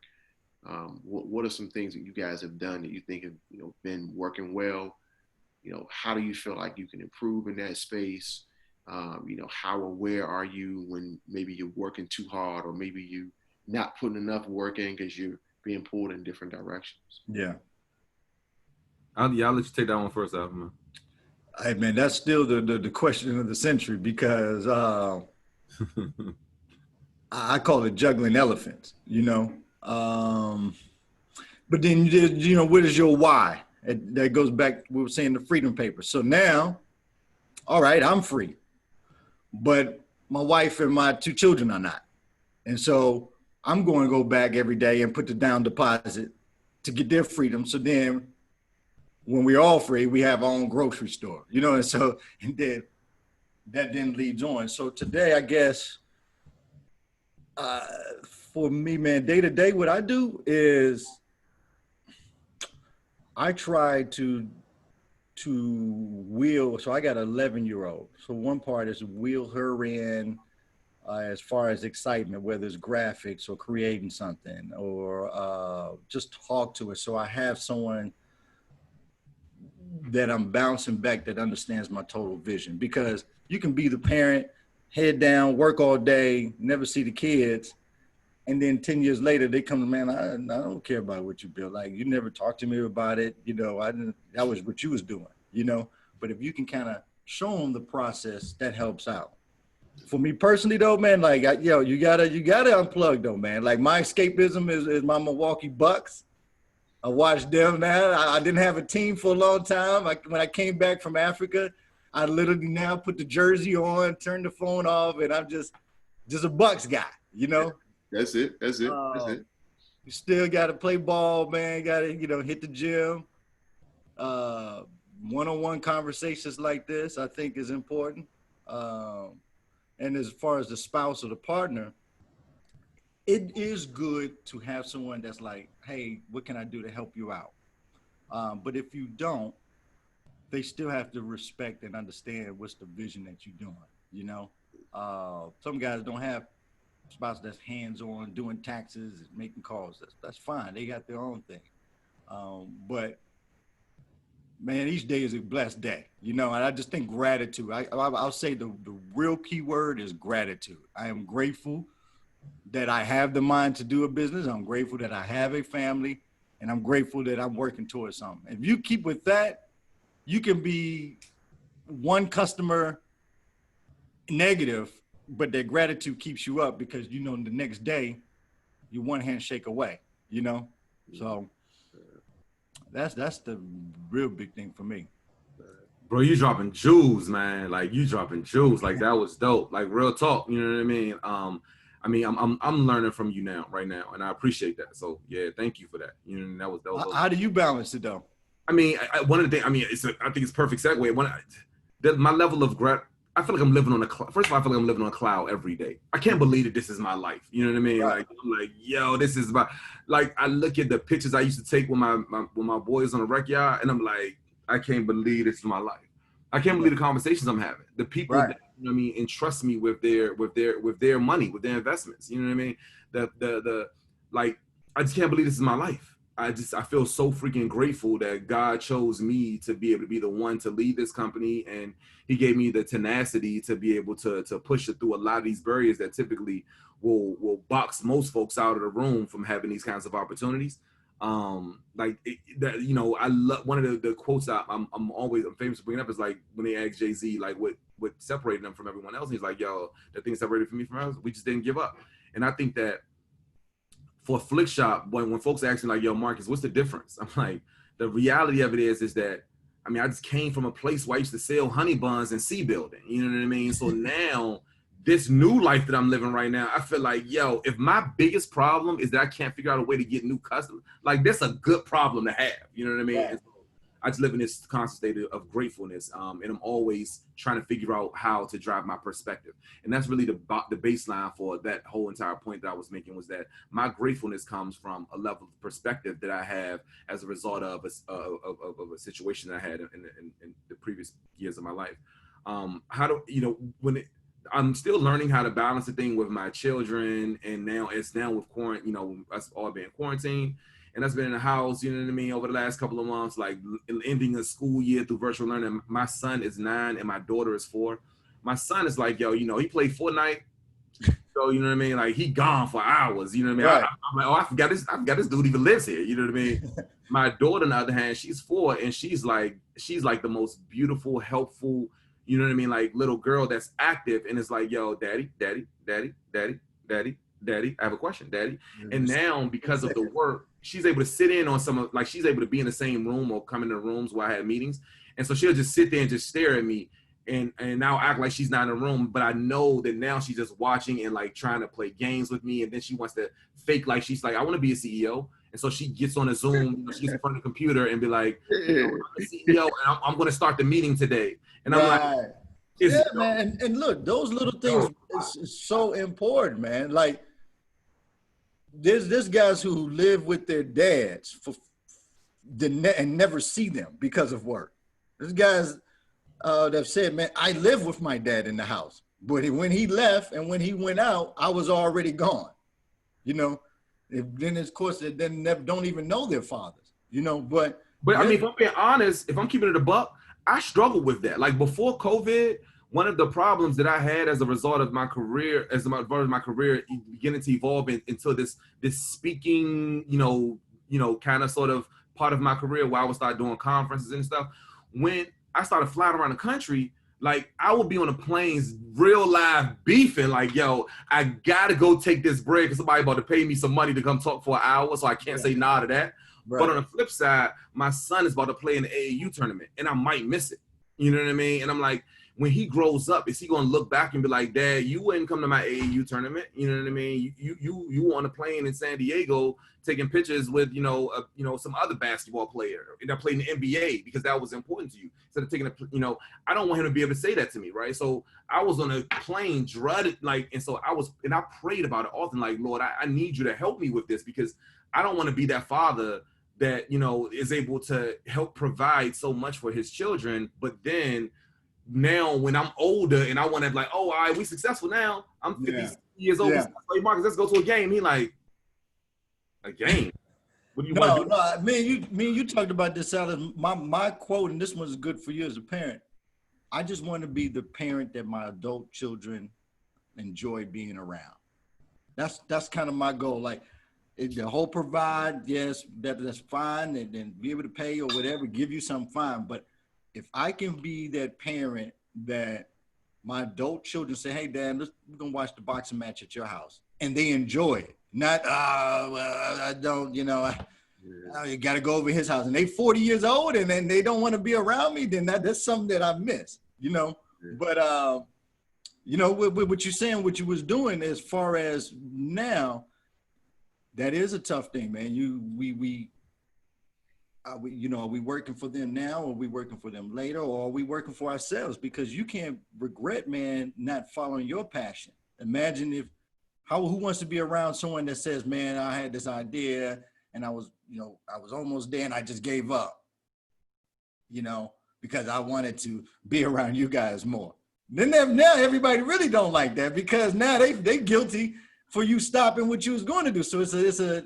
What are some things that you guys have done that you think have been working well? How do you feel like you can improve in that space? How aware are you when maybe you're working too hard, or maybe you not putting enough work in because you're being pulled in different directions? Yeah. I'll let you take that one first, Alvin. Hey man, that's still the question of the century, because I call it juggling elephants, but then what is your why? That goes back, we were saying the freedom paper. So now, all right, I'm free, but my wife and my 2 children are not. And so I'm going to go back every day and put the down deposit to get their freedom. So then when we're all free, we have our own grocery store, and so, and then that then leads on. So today, I guess, for me, man, day to day, what I do is I try to wheel. So I got an 11-year-old. So one part is wheel her in as far as excitement, whether it's graphics or creating something, or just talk to her. So I have someone that I'm bouncing back that understands my total vision, because you can be the parent, head down, work all day, never see the kids. And then 10 years later, they come to, man, I don't care about what you built. Like, you never talked to me about it. That was what you was doing, but if you can kind of show them the process, that helps out. For me personally though, man, like, you gotta unplug though, man. Like, my escapism is my Milwaukee Bucks. I watched them, man. I didn't have a team for a long time. When I came back from Africa, I literally now put the jersey on, turn the phone off, and I'm just a Bucks guy, That's it. You still got to play ball, man. Got to, hit the gym. One-on-one conversations like this, I think, is important. And as far as the spouse or the partner, it is good to have someone that's like, hey, what can I do to help you out? But if you don't, they still have to respect and understand what's the vision that you're doing, Some guys don't have spouse that's hands-on, doing taxes, making calls. That's fine. They got their own thing. But man, each day is a blessed day, and I just think gratitude. I'll say the real key word is gratitude. I am grateful that I have the mind to do a business. I'm grateful that I have a family, and I'm grateful that I'm working towards something. If you keep with that, you can be one customer negative, but that gratitude keeps you up, because the next day you're one handshake away, So that's the real big thing for me. Bro, you dropping jewels, man. Like, you dropping jewels. Like, that was dope. Like, real talk. You know what I mean? I'm learning from you right now, and I appreciate that. So yeah, thank you for that. That was How do you balance it though? I mean, one of the things. I mean, I think it's a perfect segue. My level of I feel like I'm living on a cloud. First of all, I feel like I'm living on a cloud every day. I can't believe that this is my life. You know what I mean? Right. Like, I'm like, yo, this is like, I look at the pictures I used to take with my boys on the rec yard, and I'm like, I can't believe this is my life. I can't believe the conversations I'm having. The people that, entrust me with their money, with their investments. You know what I mean? Like, I just can't believe this is my life. I feel so freaking grateful that God chose me to be able to be the one to lead this company, and he gave me the tenacity to be able to push it through a lot of these barriers that typically will box most folks out of the room from having these kinds of opportunities. I love one of the quotes I'm famous for bringing up is like when they asked Jay-Z like what separated them from everyone else. And he's like, yo, the thing separated me from us, we just didn't give up. And I think that for Flick Shop, when folks ask me like, yo, Marcus, what's the difference? I'm like, the reality of it is that, I mean, I just came from a place where I used to sell honey buns and C building, you know what I mean? So now this new life that I'm living right now, I feel like, yo, if my biggest problem is that I can't figure out a way to get new customers, like, that's a good problem to have, you know what I mean? Yeah. And so I just live in this constant state of gratefulness, and I'm always trying to figure out how to drive my perspective. And that's really the baseline for that whole entire point that I was making, was that my gratefulness comes from a level of perspective that I have as a result of a situation that I had in the previous years of my life. How do you know when I'm still learning how to balance the thing with my children, and now with quarantine, you know, us all being quarantined, and that's been in the house, you know what I mean, over the last couple of months, like ending a school year through virtual learning. My son is 9 and my daughter is 4. My son is like, yo, you know, he played Fortnite, so you know what I mean, like he gone for hours, you know what I mean. Right. I'm like, oh, I forgot this dude even lives here, you know what I mean. My daughter, on the other hand, she's 4, and she's like the most beautiful, helpful, you know what I mean, like little girl that's active, and it's like, yo, daddy, I have a question, daddy. And now, because of the work, she's able to sit in on some of, like, she's able to be in the same room or come in the rooms where I had meetings, and so she'll just sit there and just stare at me, and now act like she's not in the room, but I know that now she's just watching and like trying to play games with me, and then she wants to fake like she's like, I want to be a CEO. And so she gets on a Zoom, you know, she gets in front of the computer and be like, you know, I'm a CEO and I'm going to start the meeting today. And I'm like, yeah, man. And look, those little things is so important, man. Like, there's guys who live with their dads and never see them because of work. There's guys that said, man, I live with my dad in the house, but when he left and when he went out, I was already gone. You know, then of course they then don't even know their fathers. You know, but I mean, if I'm being honest, if I'm keeping it a buck, I struggle with that. Like before COVID, one of the problems that I had as a result of my career, beginning to evolve into this speaking, you know, kind of sort of part of my career where I would start doing conferences and stuff. When I started flying around the country, like I would be on the planes, real live beefing, like, yo, I gotta go take this break because somebody about to pay me some money to come talk for an hour, so I can't say nah to that. Right. But on the flip side, my son is about to play in the AAU tournament, and I might miss it. You know what I mean? And I'm like, when he grows up, is he gonna look back and be like, Dad, you wouldn't come to my AAU tournament? You know what I mean? You on a plane in San Diego taking pictures with some other basketball player that played in the NBA because that was important to you. Instead of taking I don't want him to be able to say that to me, right? So I was on a plane dreaded, and I prayed about it often, like, Lord, I need you to help me with this because I don't want to be that father that is able to help provide so much for his children, but then now when I'm older and I want to be like, oh, all right, we successful now. I'm 50 years old. Hey, Marcus, let's go to a game. He like, a game? What do you want to do? No, me and you talked about this, Alan. My quote, and this one's good for you as a parent. I just want to be the parent that my adult children enjoy being around. That's kind of my goal. Like, the whole provide, yes, that's fine, and then be able to pay or whatever, give you something, fine. But if I can be that parent that my adult children say, hey, Dad, we're going to watch the boxing match at your house, and they enjoy it. Not, well, I don't, you got to go over his house. And they 40 years old, and then they don't want to be around me, then that's something that I miss, Yeah. But, with what you're saying, what you was doing as far as now, that is a tough thing, man. Are we working for them now, or are we working for them later, or are we working for ourselves? Because you can't regret, man, not following your passion. Imagine who wants to be around someone that says, man, I had this idea and I was almost there and I just gave up, because I wanted to be around you guys more. Then now everybody really don't like that because now they guilty for you stopping what you was going to do. So it's a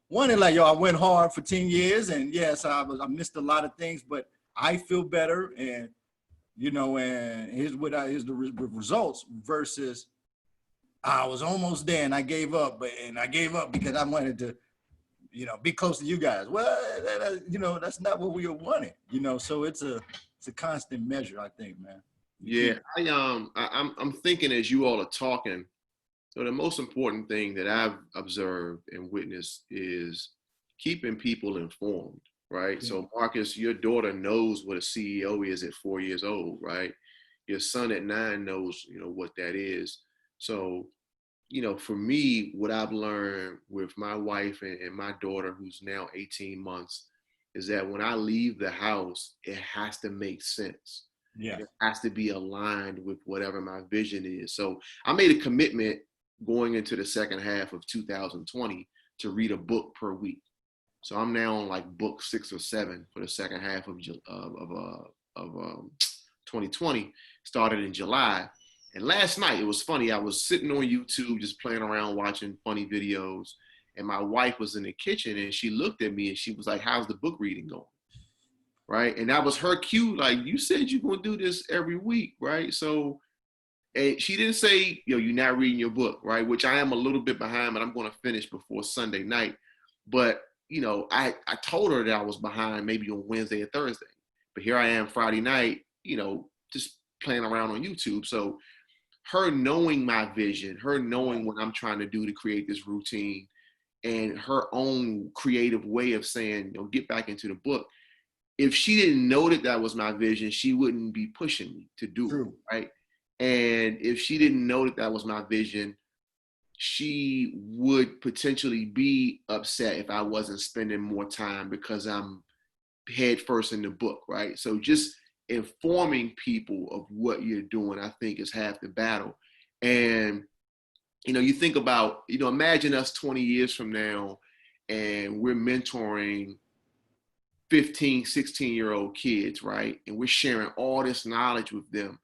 one is like, yo, I went hard for 10 years and yes, I missed a lot of things, but I feel better and, and here's the results versus I was almost there and I gave up, because I wanted to, be close to you guys. Well, that's not what we were wanting, so it's a constant measure, I think, man. Yeah. I'm thinking as you all are talking, so the most important thing that I've observed and witnessed is keeping people informed, right? Yeah. So Marcus, your daughter knows what a CEO is at 4 years old, right? Your son at 9 knows, what that is. So, for me, what I've learned with my wife and my daughter, who's now 18 months, is that when I leave the house, it has to make sense. Yeah. It has to be aligned with whatever my vision is. So I made a commitment going into the second half of 2020 to read a book per week. So I'm now on like book 6 or 7 for the second half of 2020. Started in July. And last night, it was funny. I was sitting on YouTube just playing around watching funny videos. And my wife was in the kitchen and she looked at me and she was like, how's the book reading going? Right. And that was her cue. Like, you said you're going to do this every week. Right. So, and she didn't say, you're not reading your book. Right. Which I am a little bit behind, but I'm going to finish before Sunday night. But, I told her that I was behind maybe on Wednesday or Thursday. But here I am Friday night, just playing around on YouTube. So her knowing my vision, her knowing what I'm trying to do to create this routine, and her own creative way of saying, get back into the book. If she didn't know that that was my vision, she wouldn't be pushing me to do it, right? And if she didn't know that that was my vision, she would potentially be upset if I wasn't spending more time because I'm head first in the book, right? So just informing people of what you're doing, I think, is half the battle. And you think about, imagine us 20 years from now and we're mentoring 15, 16-year-old kids, right? And we're sharing all this knowledge with them.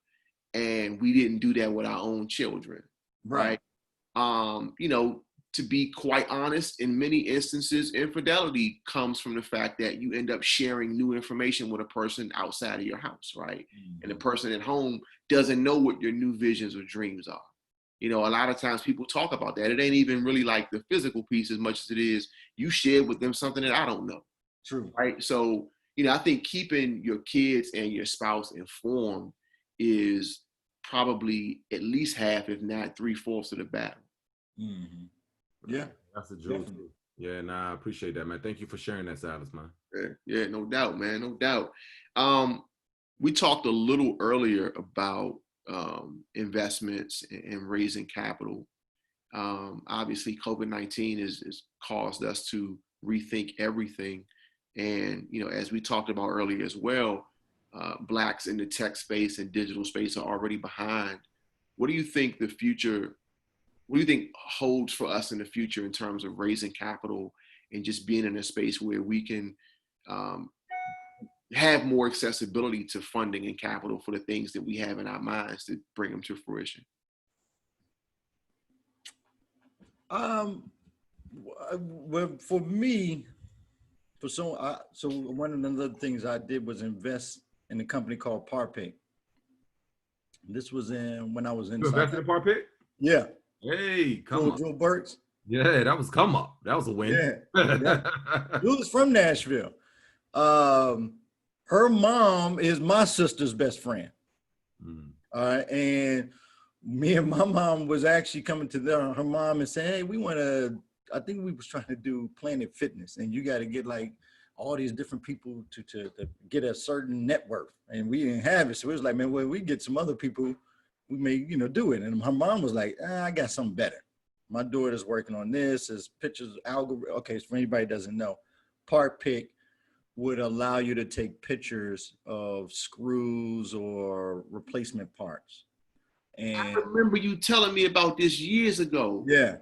And we didn't do that with our own children, right? To be quite honest, in many instances, infidelity comes from the fact that you end up sharing new information with a person outside of your house, right? Mm-hmm. And the person at home doesn't know what your new visions or dreams are. A lot of times people talk about that. It ain't even really like the physical piece as much as it is you share with them something that I don't know. True. Right. So, I think keeping your kids and your spouse informed is probably at least half, if not 3/4 of the battle. Mm-hmm. Yeah. That's the truth. Yeah, I appreciate that, man. Thank you for sharing that, Silas, man. Yeah, no doubt, man. No doubt. We talked a little earlier about investments and raising capital. Obviously, COVID-19 has caused us to rethink everything. And, as we talked about earlier as well, Blacks in the tech space and digital space are already behind. What do you think holds for us in the future in terms of raising capital and just being in a space where we can have more accessibility to funding and capital for the things that we have in our minds to bring them to fruition? Well, for me, so one of the other things I did was invest in a company called Parpic. This was when I was in. You invested in Parpic? Yeah. Hey, come on. Joe Burks. Yeah, that was come up. That was a win. Yeah. Dude's from Nashville. Her mom is my sister's best friend. And me and my mom was actually coming to her mom and saying, hey, I think we was trying to do Planet Fitness, and you got to get like all these different people to get a certain net worth. And we didn't have it. So it was like, man, well, we get some other people, we may, do it. And her mom was like, I got something better. My daughter's working on this, as pictures, algorithm. Okay, so for anybody who doesn't know, Parpic would allow you to take pictures of screws or replacement parts. And I remember you telling me about this years ago. Yeah.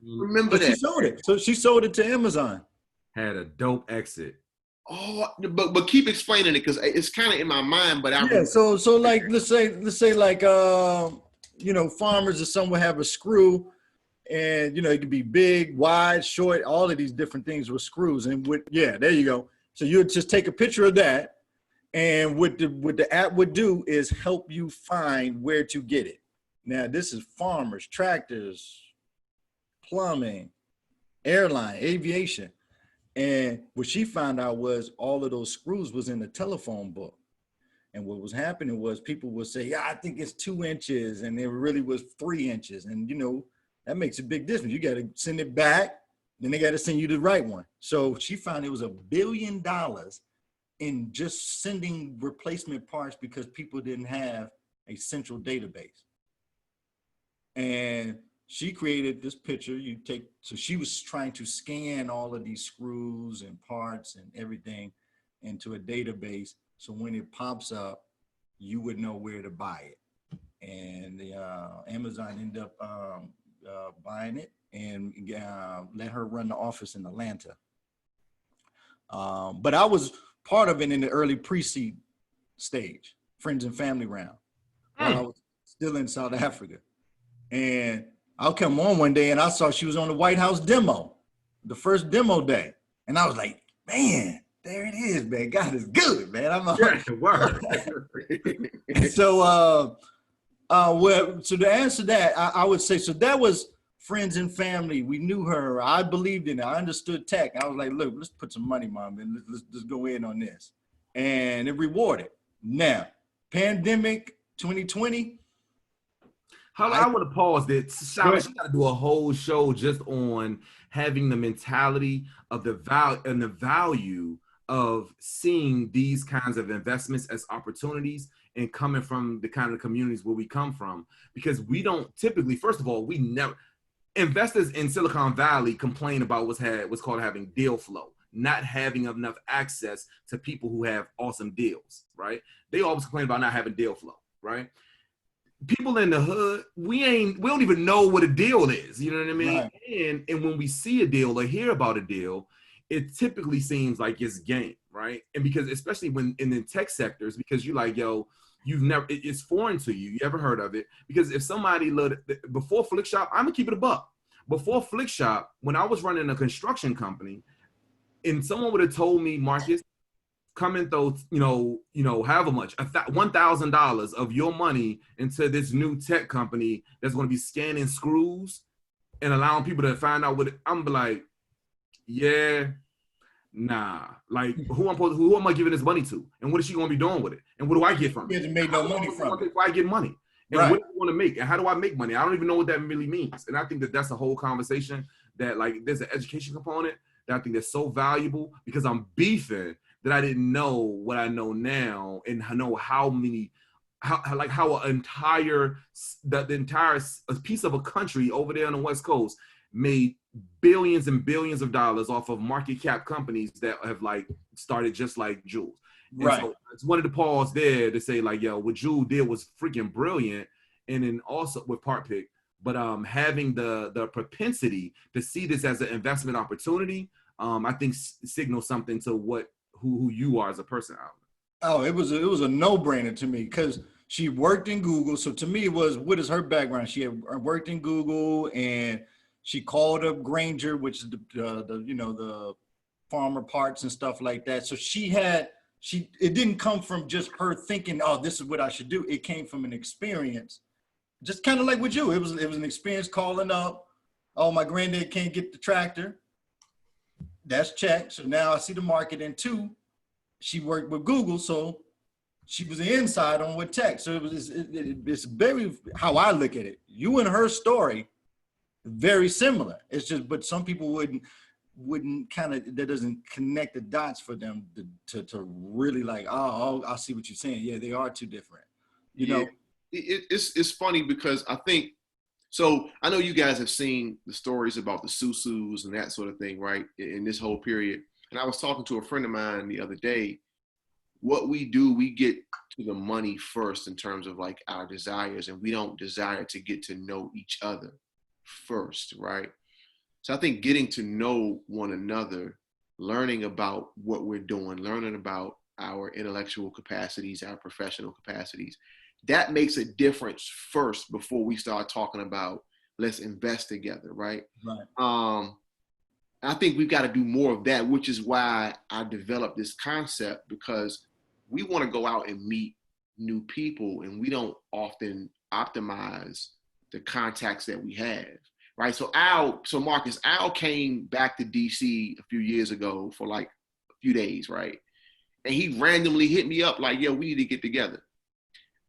Remember that. She sold it. So she sold it to Amazon. Had a dope exit. Oh, but keep explaining it because it's kind of in my mind. But so like let's say like farmers or someone have a screw, and it could be big, wide, short, all of these different things with screws. And there you go. So you would just take a picture of that, and what the app would do is help you find where to get it. Now this is farmers, tractors, plumbing, airline, aviation. And what she found out was all of those screws was in the telephone book. And what was happening was people would say, yeah, I think it's 2 inches. And it really was 3 inches. And, that makes a big difference. You got to send it back. Then they got to send you the right one. So she found it was $1 billion in just sending replacement parts because people didn't have a central database. And she created this picture. So she was trying to scan all of these screws and parts and everything into a database. So when it pops up, you would know where to buy it. And Amazon ended up buying it and let her run the office in Atlanta. But I was part of it in the early pre-seed stage, friends and family round, while I was still in South Africa. And I'll come on one day and I saw she was on the White House demo, the first demo day. And I was like, man, there it is, man. God is good, man. I'm word. So, so to answer that, I would say, so that was friends and family. We knew her. I believed in it. I understood tech. I was like, look, let's put some money, Mom, and let's go in on this. And it rewarded. Now, pandemic 2020. I want to pause there. Silas, you got to do a whole show just on having the mentality of the value of seeing these kinds of investments as opportunities and coming from the kind of communities where we come from. Because we don't typically, first of all, we never, investors in Silicon Valley complain about what's called having deal flow, not having enough access to people who have awesome deals, right? They always complain about not having deal flow, right? People in the hood, we don't even know what a deal is. You know what I mean? Right. And when we see a deal or hear about a deal, it typically seems like it's game, right? And because especially when in the tech sectors, because you're like, yo, it's foreign to you. You ever heard of it? Because if somebody before Flickshop, I'm gonna keep it a buck. Before Flickshop, when I was running a construction company, and someone would have told me, Marcus, come and throw, however much, $1,000 of your money into this new tech company that's going to be scanning screws and allowing people to find out I'm like, yeah, nah. Like, who am I giving this money to? And what is she going to be doing with it? And what do I get from it? He hasn't made no money from it. Why I get money? And what do I want to make? And how do I make money? I don't even know what that really means. And I think that's a whole conversation that, like, there's an education component that I think that's so valuable because I'm beefing that I didn't know what I know now and know how the entire piece of a country over there on the West Coast made billions and billions of dollars off of market cap companies that have like started just like Jules. Right. So it's one of the pause there to say like, yo, what Jules did was freaking brilliant. And then also with Part Pick, but having the propensity to see this as an investment opportunity, I think signals something to who you are as a person, Alvin. Oh, it was a no-brainer to me because she worked in Google. So to me, it was, what is her background? She had worked in Google and she called up Granger, which is the farmer parts and stuff like that. So it didn't come from just her thinking, oh, this is what I should do. It came from an experience, just kind of like with you. It was an experience calling up, oh, my granddad can't get the tractor. That's checked. So now I see the market. And two, she worked with Google, so she was the inside on what tech. So it's very, how I look at it. You and her story, very similar. It's just, but some people wouldn't kind of, that doesn't connect the dots for them to really like, oh, I see what you're saying. Yeah, they are two different. You know, it's funny because I think. So I know you guys have seen the stories about the Susus and that sort of thing, right? In this whole period. And I was talking to a friend of mine the other day. What we do, we get to the money first in terms of like our desires, and we don't desire to get to know each other first, right? So I think getting to know one another, learning about what we're doing, learning about our intellectual capacities, our professional capacities, that makes a difference first before we start talking about let's invest together, right? Right. I think we've got to do more of that, which is why I developed this concept, because we want to go out and meet new people and we don't often optimize the contacts that we have, right? So Marcus, Al came back to DC a few years ago for like a few days, right? And he randomly hit me up like, yo, we need to get together.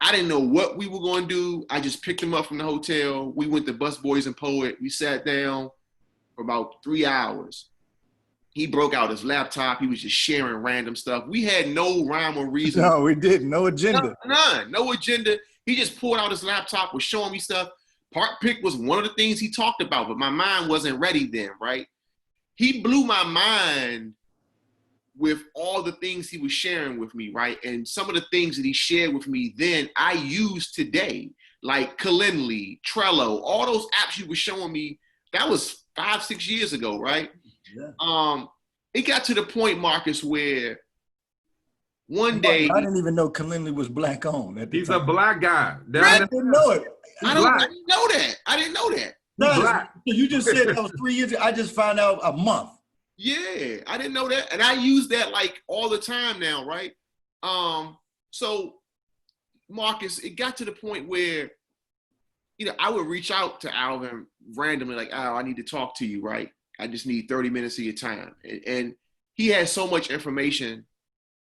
I didn't know what we were going to do. I just picked him up from the hotel. We went to Bus Boys and Poet. We sat down for about 3 hours. He broke out his laptop. He was just sharing random stuff. We had no rhyme or reason. No, we didn't. No agenda. None. No agenda. He just pulled out his laptop, was showing me stuff. Park pick was one of the things he talked about, but my mind wasn't ready then, right? He blew my mind with all the things he was sharing with me, right? And some of the things that he shared with me then I use today, like Calendly, Trello, all those apps he was showing me. That was 5-6 years ago, right? Yeah. It got to the point, Marcus, where one day I didn't even know Calendly was black owned at the He's time. a black guy. I didn't know it. I didn't know that. I didn't know that. No, you just said that was 3 years ago. I just found out a month. Yeah, I didn't know that. And I use that like all the time now, right? So Marcus, it got to the point where, you know, I would reach out to Alvin randomly, like, Al, I need to talk to you, right? I just need 30 minutes of your time. And he had so much information,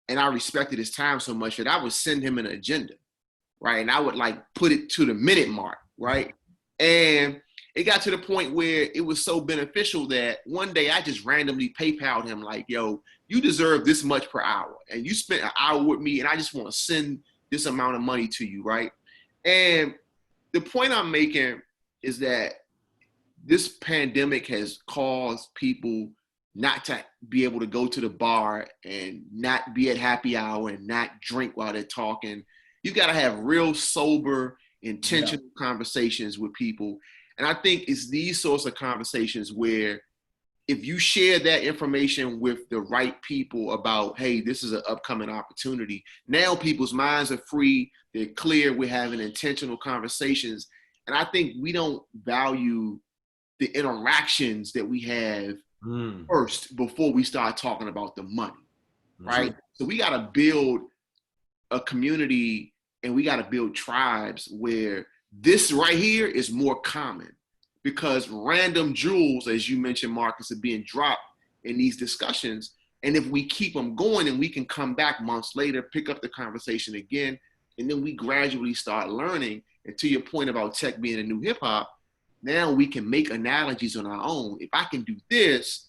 and I respected his time so much that I would send him an agenda, right? And I would like put it to the minute mark, right? And it got to the point where it was so beneficial that one day I just randomly PayPal'd him like, yo, you deserve this much per hour. And you spent an hour with me, and I just want to send this amount of money to you, right? And the point I'm making is that this pandemic has caused people not to be able to go to the bar and not be at happy hour and not drink while they're talking. You got to have real sober, intentional conversations with people. And I think it's these sorts of conversations where if you share that information with the right people about, hey, this is an upcoming opportunity, now people's minds are free, they're clear, we're having intentional conversations. And I think we don't value the interactions that we have first before we start talking about the money, right? So we got to build a community and we got to build tribes where this right here is more common, because random jewels, as you mentioned, Marcus, are being dropped in these discussions. And if we keep them going, and we can come back months later, pick up the conversation again, and then we gradually start learning. And to your point about tech being a new hip hop, now we can make analogies on our own. If I can do this,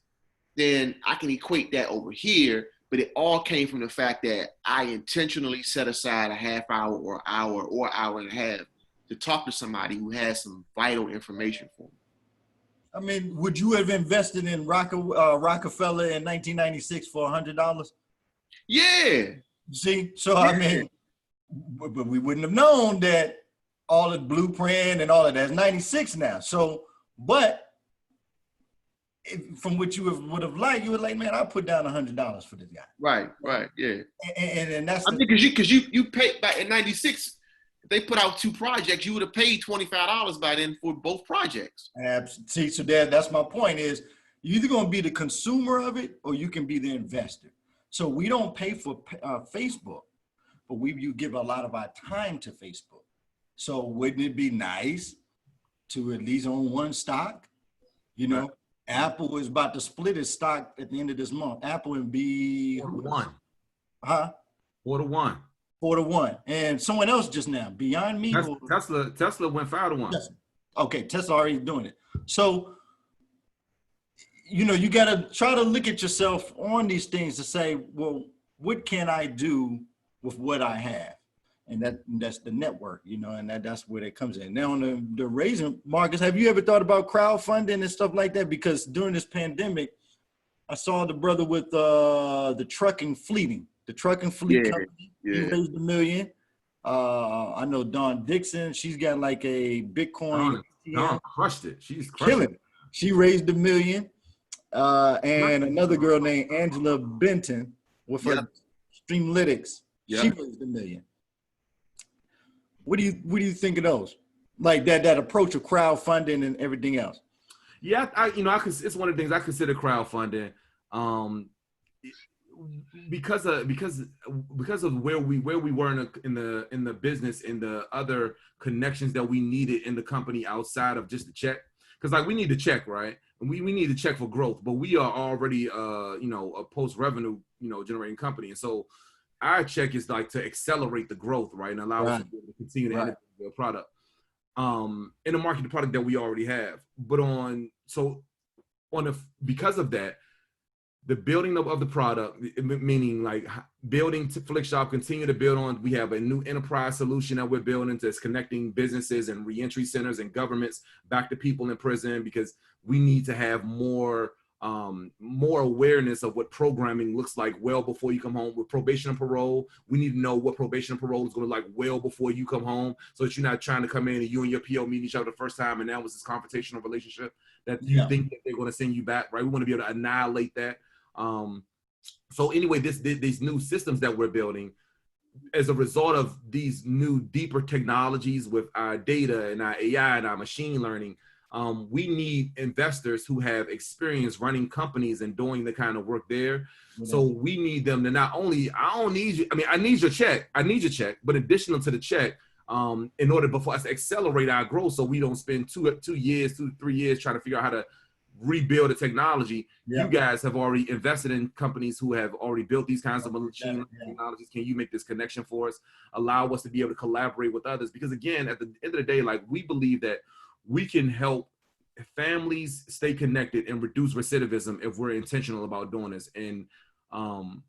then I can equate that over here. But it all came from the fact that I intentionally set aside a half hour or hour and a half to talk to somebody who has some vital information for me. I mean, would you have invested in Rockefeller in 1996 for $100? Yeah. See, so I mean, but we wouldn't have known that all the blueprint and all of that's 96 now. So, but from what you would have liked, you were like, man, I'll put down $100 for this guy. Right, yeah. And that's because you paid back in 96. If they put out 2 projects, you would have paid $25 by then for both projects. See, so that's my point is you're either going to be the consumer of it or you can be the investor. So we don't pay for Facebook, but you give a lot of our time to Facebook. So wouldn't it be nice to at least own one stock? You know, Apple is about to split its stock at the end of this month. Apple would be 4-1. Huh? 4-1. 4-1. And someone else just now, Beyond Me. Tesla went 5-1. Okay, Tesla already doing it. So, you know, you got to try to look at yourself on these things to say, well, what can I do with what I have? And that's the network, you know, and that's where it comes in. Now on the raising, Marcus, have you ever thought about crowdfunding and stuff like that? Because during this pandemic, I saw the brother with the trucking fleet company. He raised $1 million. I know Dawn Dixon, she's got like a Bitcoin. Dawn crushed it. She's killing it. She raised $1 million. And another girl named Angela Benton with her Streamlytics, she raised $1 million. What do you think of those? Like that approach of crowdfunding and everything else? Yeah, it's one of the things I consider crowdfunding, because of where we were in the business, in the other connections that we needed in the company outside of just the check. Because like we need the check, right? And we need the check for growth, but we are already a post revenue generating company, and so our check is like to accelerate the growth, right, and allow us to be able to continue to innovate the product, and to market the product that we already have. But because of that, the building of the product, meaning like building to Flick Shop, continue to build on. We have a new enterprise solution that we're building that's connecting businesses and reentry centers and governments back to people in prison, because we need to have more awareness of what programming looks like well before you come home. With probation and parole, we need to know what probation and parole is going to look like well before you come home, so that you're not trying to come in and you and your PO meet each other the first time and now it's this confrontational relationship that you think that they're going to send you back, right? We want to be able to annihilate that. So anyway, these new systems that we're building as a result of these new deeper technologies with our data and our AI and our machine learning, we need investors who have experience running companies and doing the kind of work there. Yeah. So we need them to not only, I need your check, but additional to the check, in order for us to accelerate our growth, so we don't spend 2 to 3 years trying to figure out how to rebuild the technology. Yeah. You guys have already invested in companies who have already built these kinds of machine technologies. Can you make this connection for us? Allow us to be able to collaborate with others? Because again, at the end of the day, like, we believe that we can help families stay connected and reduce recidivism if we're intentional about doing this. And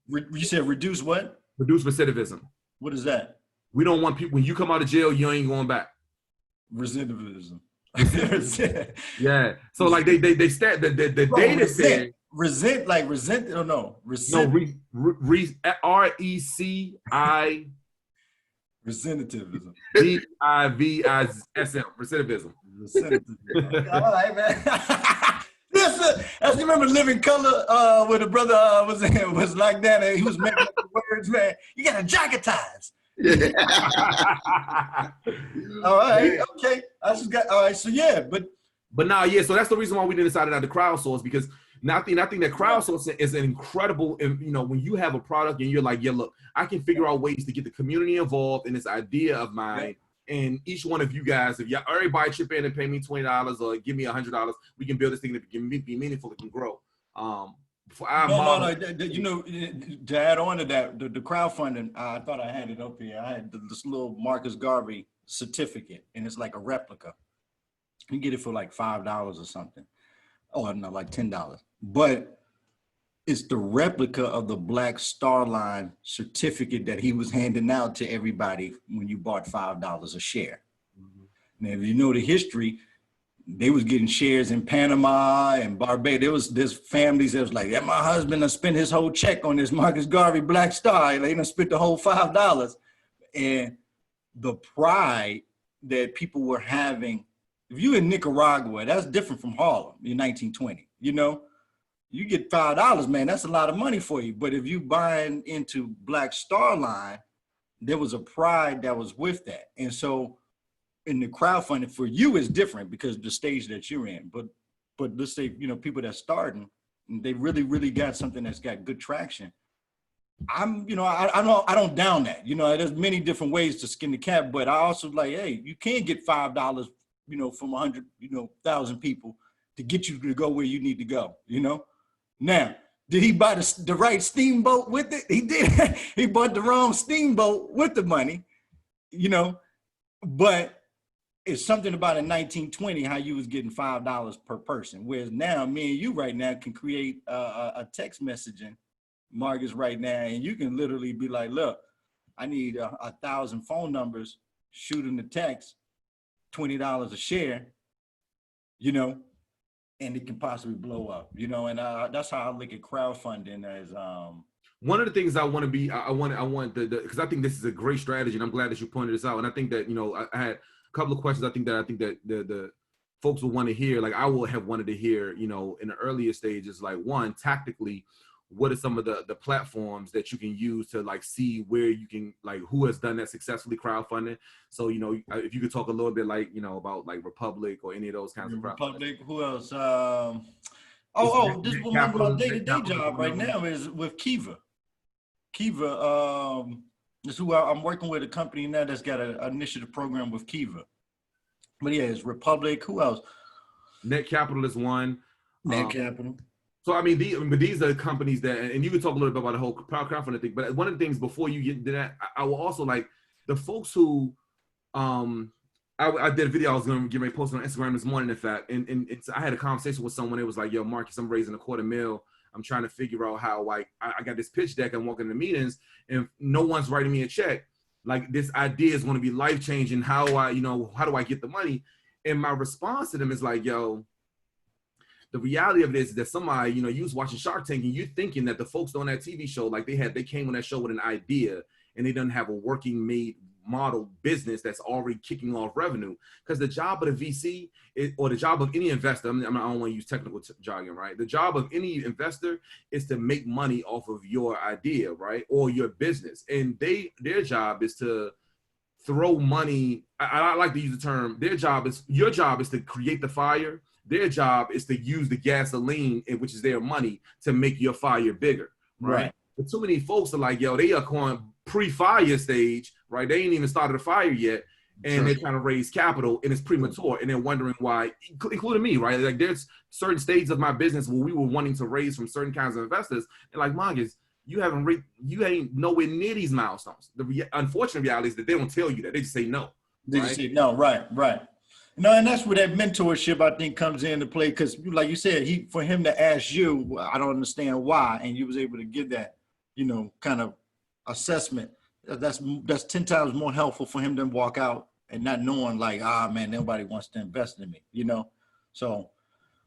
you said reduce what? Reduce recidivism. What is that? We don't want people, when you come out of jail, you ain't going back. Recidivism. Yeah. So like they stat the data said resent or no RECI Recidivism. DIVISM. Recidivism. All right, man. Listen, I remember Living Color where the brother was like that, and he was making up the words, man. You gotta jacketize. Yeah. All right. Okay. I just got. All right. So yeah, but now, yeah. So that's the reason why we decided not to crowdsource, because I think that crowdsourcing is an incredible. You know, when you have a product and you're like, yeah, look, I can figure out ways to get the community involved in this idea of mine, and each one of you guys, if everybody chip in and pay me $20 or give me $100, we can build this thing that can be meaningful, it can grow. No. You know, to add on to that, the crowdfunding, I thought I had it up here. I had this little Marcus Garvey certificate, and it's like a replica. You get it for like $5 or something. Oh, no, like $10. But it's the replica of the Black Star Line certificate that he was handing out to everybody when you bought $5 a share. Mm-hmm. Now, if you know the history, they was getting shares in Panama and Barbados. There's families that was like, yeah, my husband done spent his whole check on this Marcus Garvey Black Star. They done spent the whole $5. And the pride that people were having, if you in Nicaragua, that's different from Harlem in 1920. You know, you get $5, man, that's a lot of money for you. But if you buying into Black Star Line, there was a pride that was with that. And so in the crowdfunding for you is different because of the stage that you're in. But let's say, you know, people that's starting, they really got something that's got good traction. I don't down that. You know, there's many different ways to skin the cat, but I also like, hey, you can get $5, you know, from 100,000 people to get you to go where you need to go, you know? Now, did he buy the right steamboat with it? He did. He bought the wrong steamboat with the money, you know, but it's something about in 1920 how you was getting $5 per person, whereas now me and you right now can create a text messaging, Marcus, right now, and you can literally be like, look, I need 1,000 phone numbers, shoot them the text, $20 a share, you know, and it can possibly blow up, you know, and that's how I look at crowdfunding as one of the things I want to be, I want because I think this is a great strategy, and I'm glad that you pointed this out, and I think that, you know, I had couple of questions I think that the folks will want to hear, like I will have wanted to hear, you know, in the earlier stages, like one, tactically, what are some of the platforms that you can use to like see where you can, like who has done that successfully crowdfunding. So, you know, if you could talk a little bit like, you know, about like Republic or any of those kinds of Republic, who else? This is my day-to-day job right now is with Kiva. This is who I'm working with, a company now that's got an initiative program with Kiva. But yeah, it's Republic. Who else? Net Capital is one. Net Capital. So I mean, these are companies that, and you can talk a little bit about the whole crowdfunding thing. But one of the things before you get into that, I will also like the folks who, I did a video I was going to get ready to post on Instagram this morning, in fact, and I had a conversation with someone. It was like, yo, Marcus, I'm raising $250,000. I'm trying to figure out how I got this pitch deck. I'm walking to meetings and no one's writing me a check. Like this idea is going to be life changing. How do I get the money? And my response to them is like, yo, the reality of this is that somebody, you was watching Shark Tank and you're thinking that the folks on that TV show, like they came on that show with an idea and they didn't have a working made model business that's already kicking off revenue. Because the job of the VC or the job of any investor, I don't want to use technical jargon, right? The job of any investor is to make money off of your idea, right? Or your business. And their job is to throw money. I like to use the term, your job is to create the fire. Their job is to use the gasoline, which is their money, to make your fire bigger, right? But too many folks are like, yo, they are going pre-fire stage, right? They ain't even started a fire yet, and they're trying to raise capital, and it's premature, and they're wondering why, including me, right? Like there's certain stages of my business where we were wanting to raise from certain kinds of investors, and like, Mongus, you ain't nowhere near these milestones. The unfortunate reality is that they don't tell you that. They just say no. They just say no, right. No, and that's where that mentorship, I think, comes into play. Because, like you said, for him to ask you, I don't understand why, and you was able to give that, kind of assessment. That's 10 times more helpful for him to walk out and not knowing, like, man, nobody wants to invest in me, So,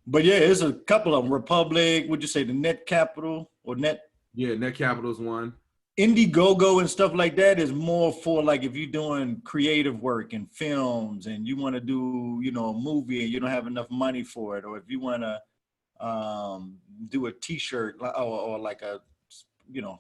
but yeah, there's a couple of them. Republic, would you say the Net Capital or Net? Yeah, Net Capital is one. Indiegogo and stuff like that is more for like if you're doing creative work and films and you want to do, a movie and you don't have enough money for it, or if you want to do a T-shirt or like a,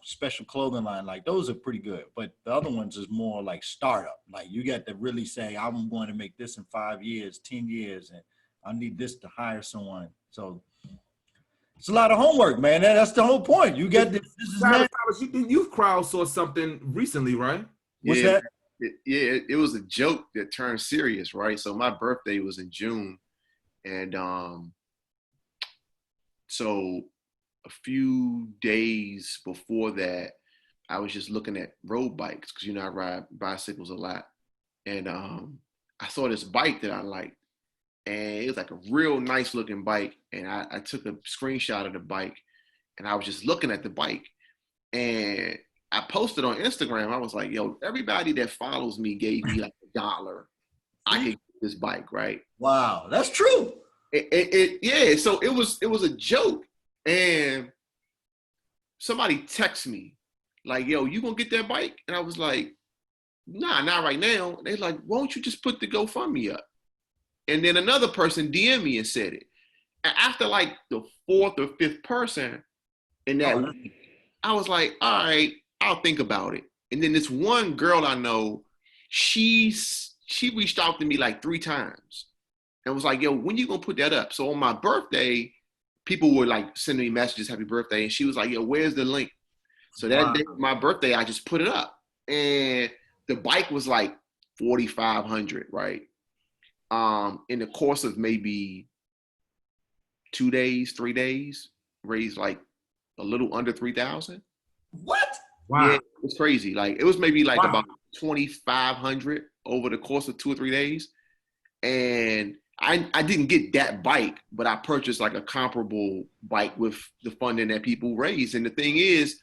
special clothing line, like those are pretty good. But the other ones is more like startup. Like you got to really say, I'm going to make this in 5 years, 10 years, and I need this to hire someone. So it's a lot of homework, man. That's the whole point. You got this. You've crowdsourced something recently, right? What's that? It was a joke that turned serious, right? So my birthday was in June, and so a few days before that, I was just looking at road bikes because I ride bicycles a lot, and I saw this bike that I liked. And it was like a real nice looking bike. And I took a screenshot of the bike and I was just looking at the bike. And I posted on Instagram. I was like, yo, everybody that follows me gave me like $1. I could get this bike, right? Wow, that's true. Yeah, so it was a joke. And somebody texted me like, yo, you gonna get that bike? And I was like, nah, not right now. They're like, why don't you just put the GoFundMe up? And then another person DM'd me and said it. And after like the fourth or fifth person in that week, I was like, all right, I'll think about it. And then this one girl I know, she reached out to me like 3 times and was like, yo, when you gonna put that up? So on my birthday, people were like sending me messages, happy birthday. And she was like, yo, where's the link? So that day of my birthday, I just put it up. And the bike was like $4,500, right? In the course of maybe 2 days, 3 days, raised like a little under 3,000. What? Wow. Yeah, it's crazy. Like it was maybe like about 2,500 over the course of 2 or 3 days. And I didn't get that bike, but I purchased like a comparable bike with the funding that people raised. And the thing is,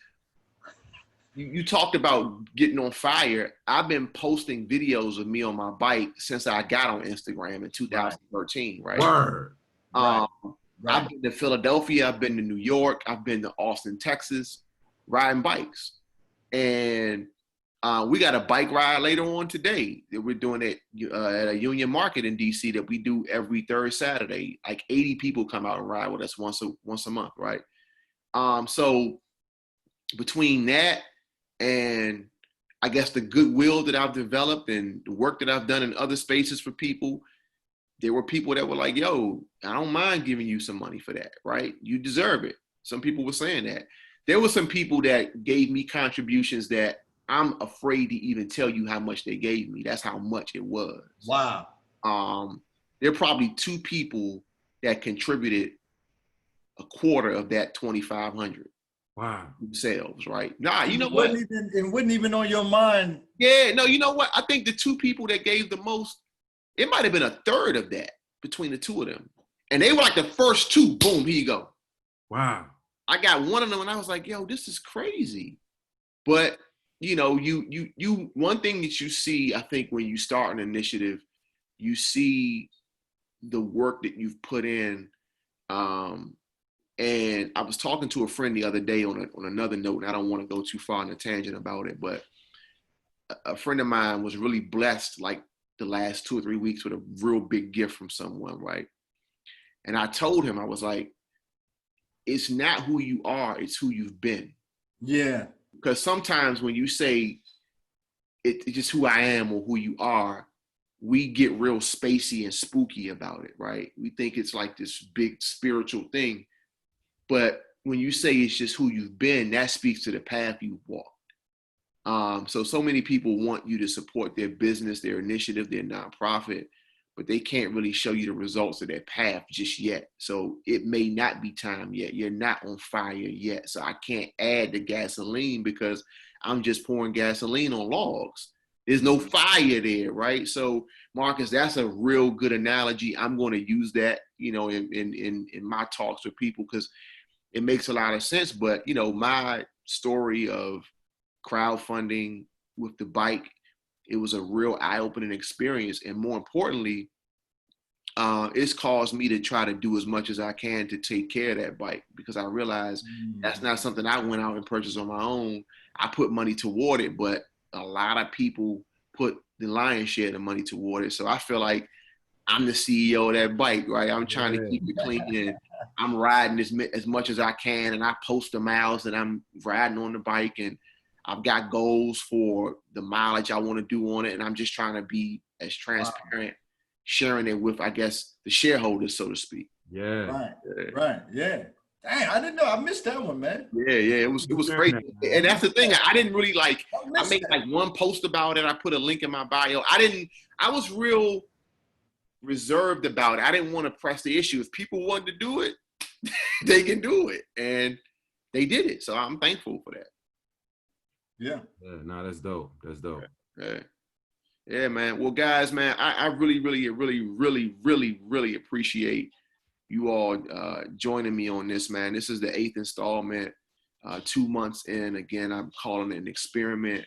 you talked about getting on fire. I've been posting videos of me on my bike since I got on Instagram in 2013, right? Word. I've been to Philadelphia. I've been to New York. I've been to Austin, Texas, riding bikes. And we got a bike ride later on today that we're doing at a Union Market in DC that we do every third Saturday. Like 80 people come out and ride with us once a month, right? So between that and I guess the goodwill that I've developed and the work that I've done in other spaces for people, there were people that were like, yo, I don't mind giving you some money for that, right? You deserve it. Some people were saying that. There were some people that gave me contributions that I'm afraid to even tell you how much they gave me. That's how much it was. Wow. There are probably 2 people that contributed a quarter of that 2,500. Wow. Themselves, right? Nah, you know what? It wasn't even on your mind. Yeah, no, you know what? I think the 2 people that gave the most, it might have been a third of that between the 2 of them. And they were like the first 2, boom, here you go. Wow. I got one of them and I was like, yo, this is crazy. But, you know, you one thing that you see, I think, when you start an initiative, you see the work that you've put in. And I was talking to a friend the other day on another note, and I don't want to go too far on a tangent about it, but a friend of mine was really blessed like the last 2 or 3 weeks with a real big gift from someone, right? And I told him, I was like, it's not who you are, it's who you've been. Yeah. Because sometimes when you say it's just who I am or who you are, we get real spacey and spooky about it, right? We think it's like this big spiritual thing. But when you say it's just who you've been, that speaks to the path you've walked. So many people want you to support their business, their initiative, their nonprofit, but they can't really show you the results of their path just yet. So it may not be time yet. You're not on fire yet. So I can't add the gasoline because I'm just pouring gasoline on logs. There's no fire there, right? So Marcus, that's a real good analogy. I'm going to use that, you know, in my talks with people because it makes a lot of sense. But, you know, my story of crowdfunding with the bike, it was a real eye-opening experience. And more importantly, it's caused me to try to do as much as I can to take care of that bike because I realized that's not something I went out and purchased on my own. I put money toward it, but a lot of people put the lion's share of the money toward it. So I feel like I'm the CEO of that bike, right? I'm trying to keep it clean and I'm riding as much as I can, and I post the miles that I'm riding on the bike, and I've got goals for the mileage I want to do on it, and I'm just trying to be as transparent, sharing it with, I guess, the shareholders, so to speak. Yeah. Right. Yeah. Dang, I didn't know. I missed that one, man. Yeah. It was great. And that's the thing. I didn't really I made like one post about it. I put a link in my bio. I was real reserved about it. I didn't want to press the issue. If people wanted to do it, they can do it. And they did it. So I'm thankful for that. Yeah, no, that's dope. That's dope. Yeah, man. Well, guys, man, I really, really, really, really, really, really appreciate you all joining me on this, man. This is the 8th installment, 2 months in. Again, I'm calling it an experiment,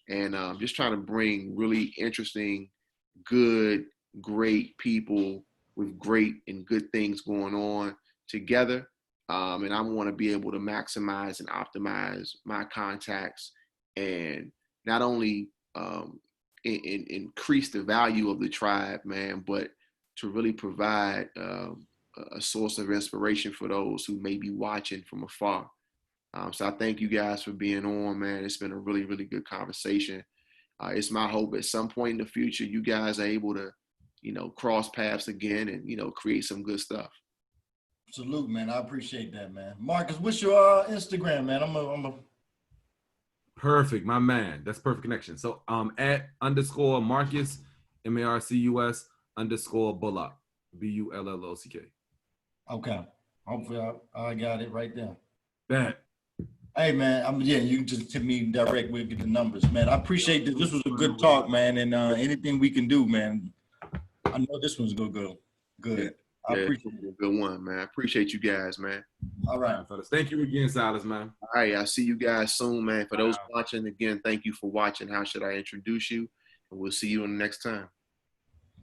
and just trying to bring really interesting, good, great people with great and good things going on together. And I want to be able to maximize and optimize my contacts and not only increase the value of the tribe, man, but to really provide a source of inspiration for those who may be watching from afar. So I thank you guys for being on, man. It's been a really, really good conversation. It's my hope at some point in the future, you guys are able to, you know, cross paths again and, you know, create some good stuff. Salute, man. I appreciate that, man. Marcus, what's your Instagram, man? I'm a Perfect, my man. That's perfect connection. So at _ Marcus, MARCUS _ Bullock, BULLOCK. Okay. Hopefully I got it right there. Bet. Hey, man, you can just tip me direct. We'll get the numbers, man. I appreciate this. This was a good talk, man. And anything we can do, man. I know this one's gonna go good. I appreciate it. Good one, man. I appreciate you guys, man. All right. Thank you again, Silas, man. All right. I'll see you guys soon, man. For those watching, again, thank you for watching. How should I introduce you? And we'll see you in the next time.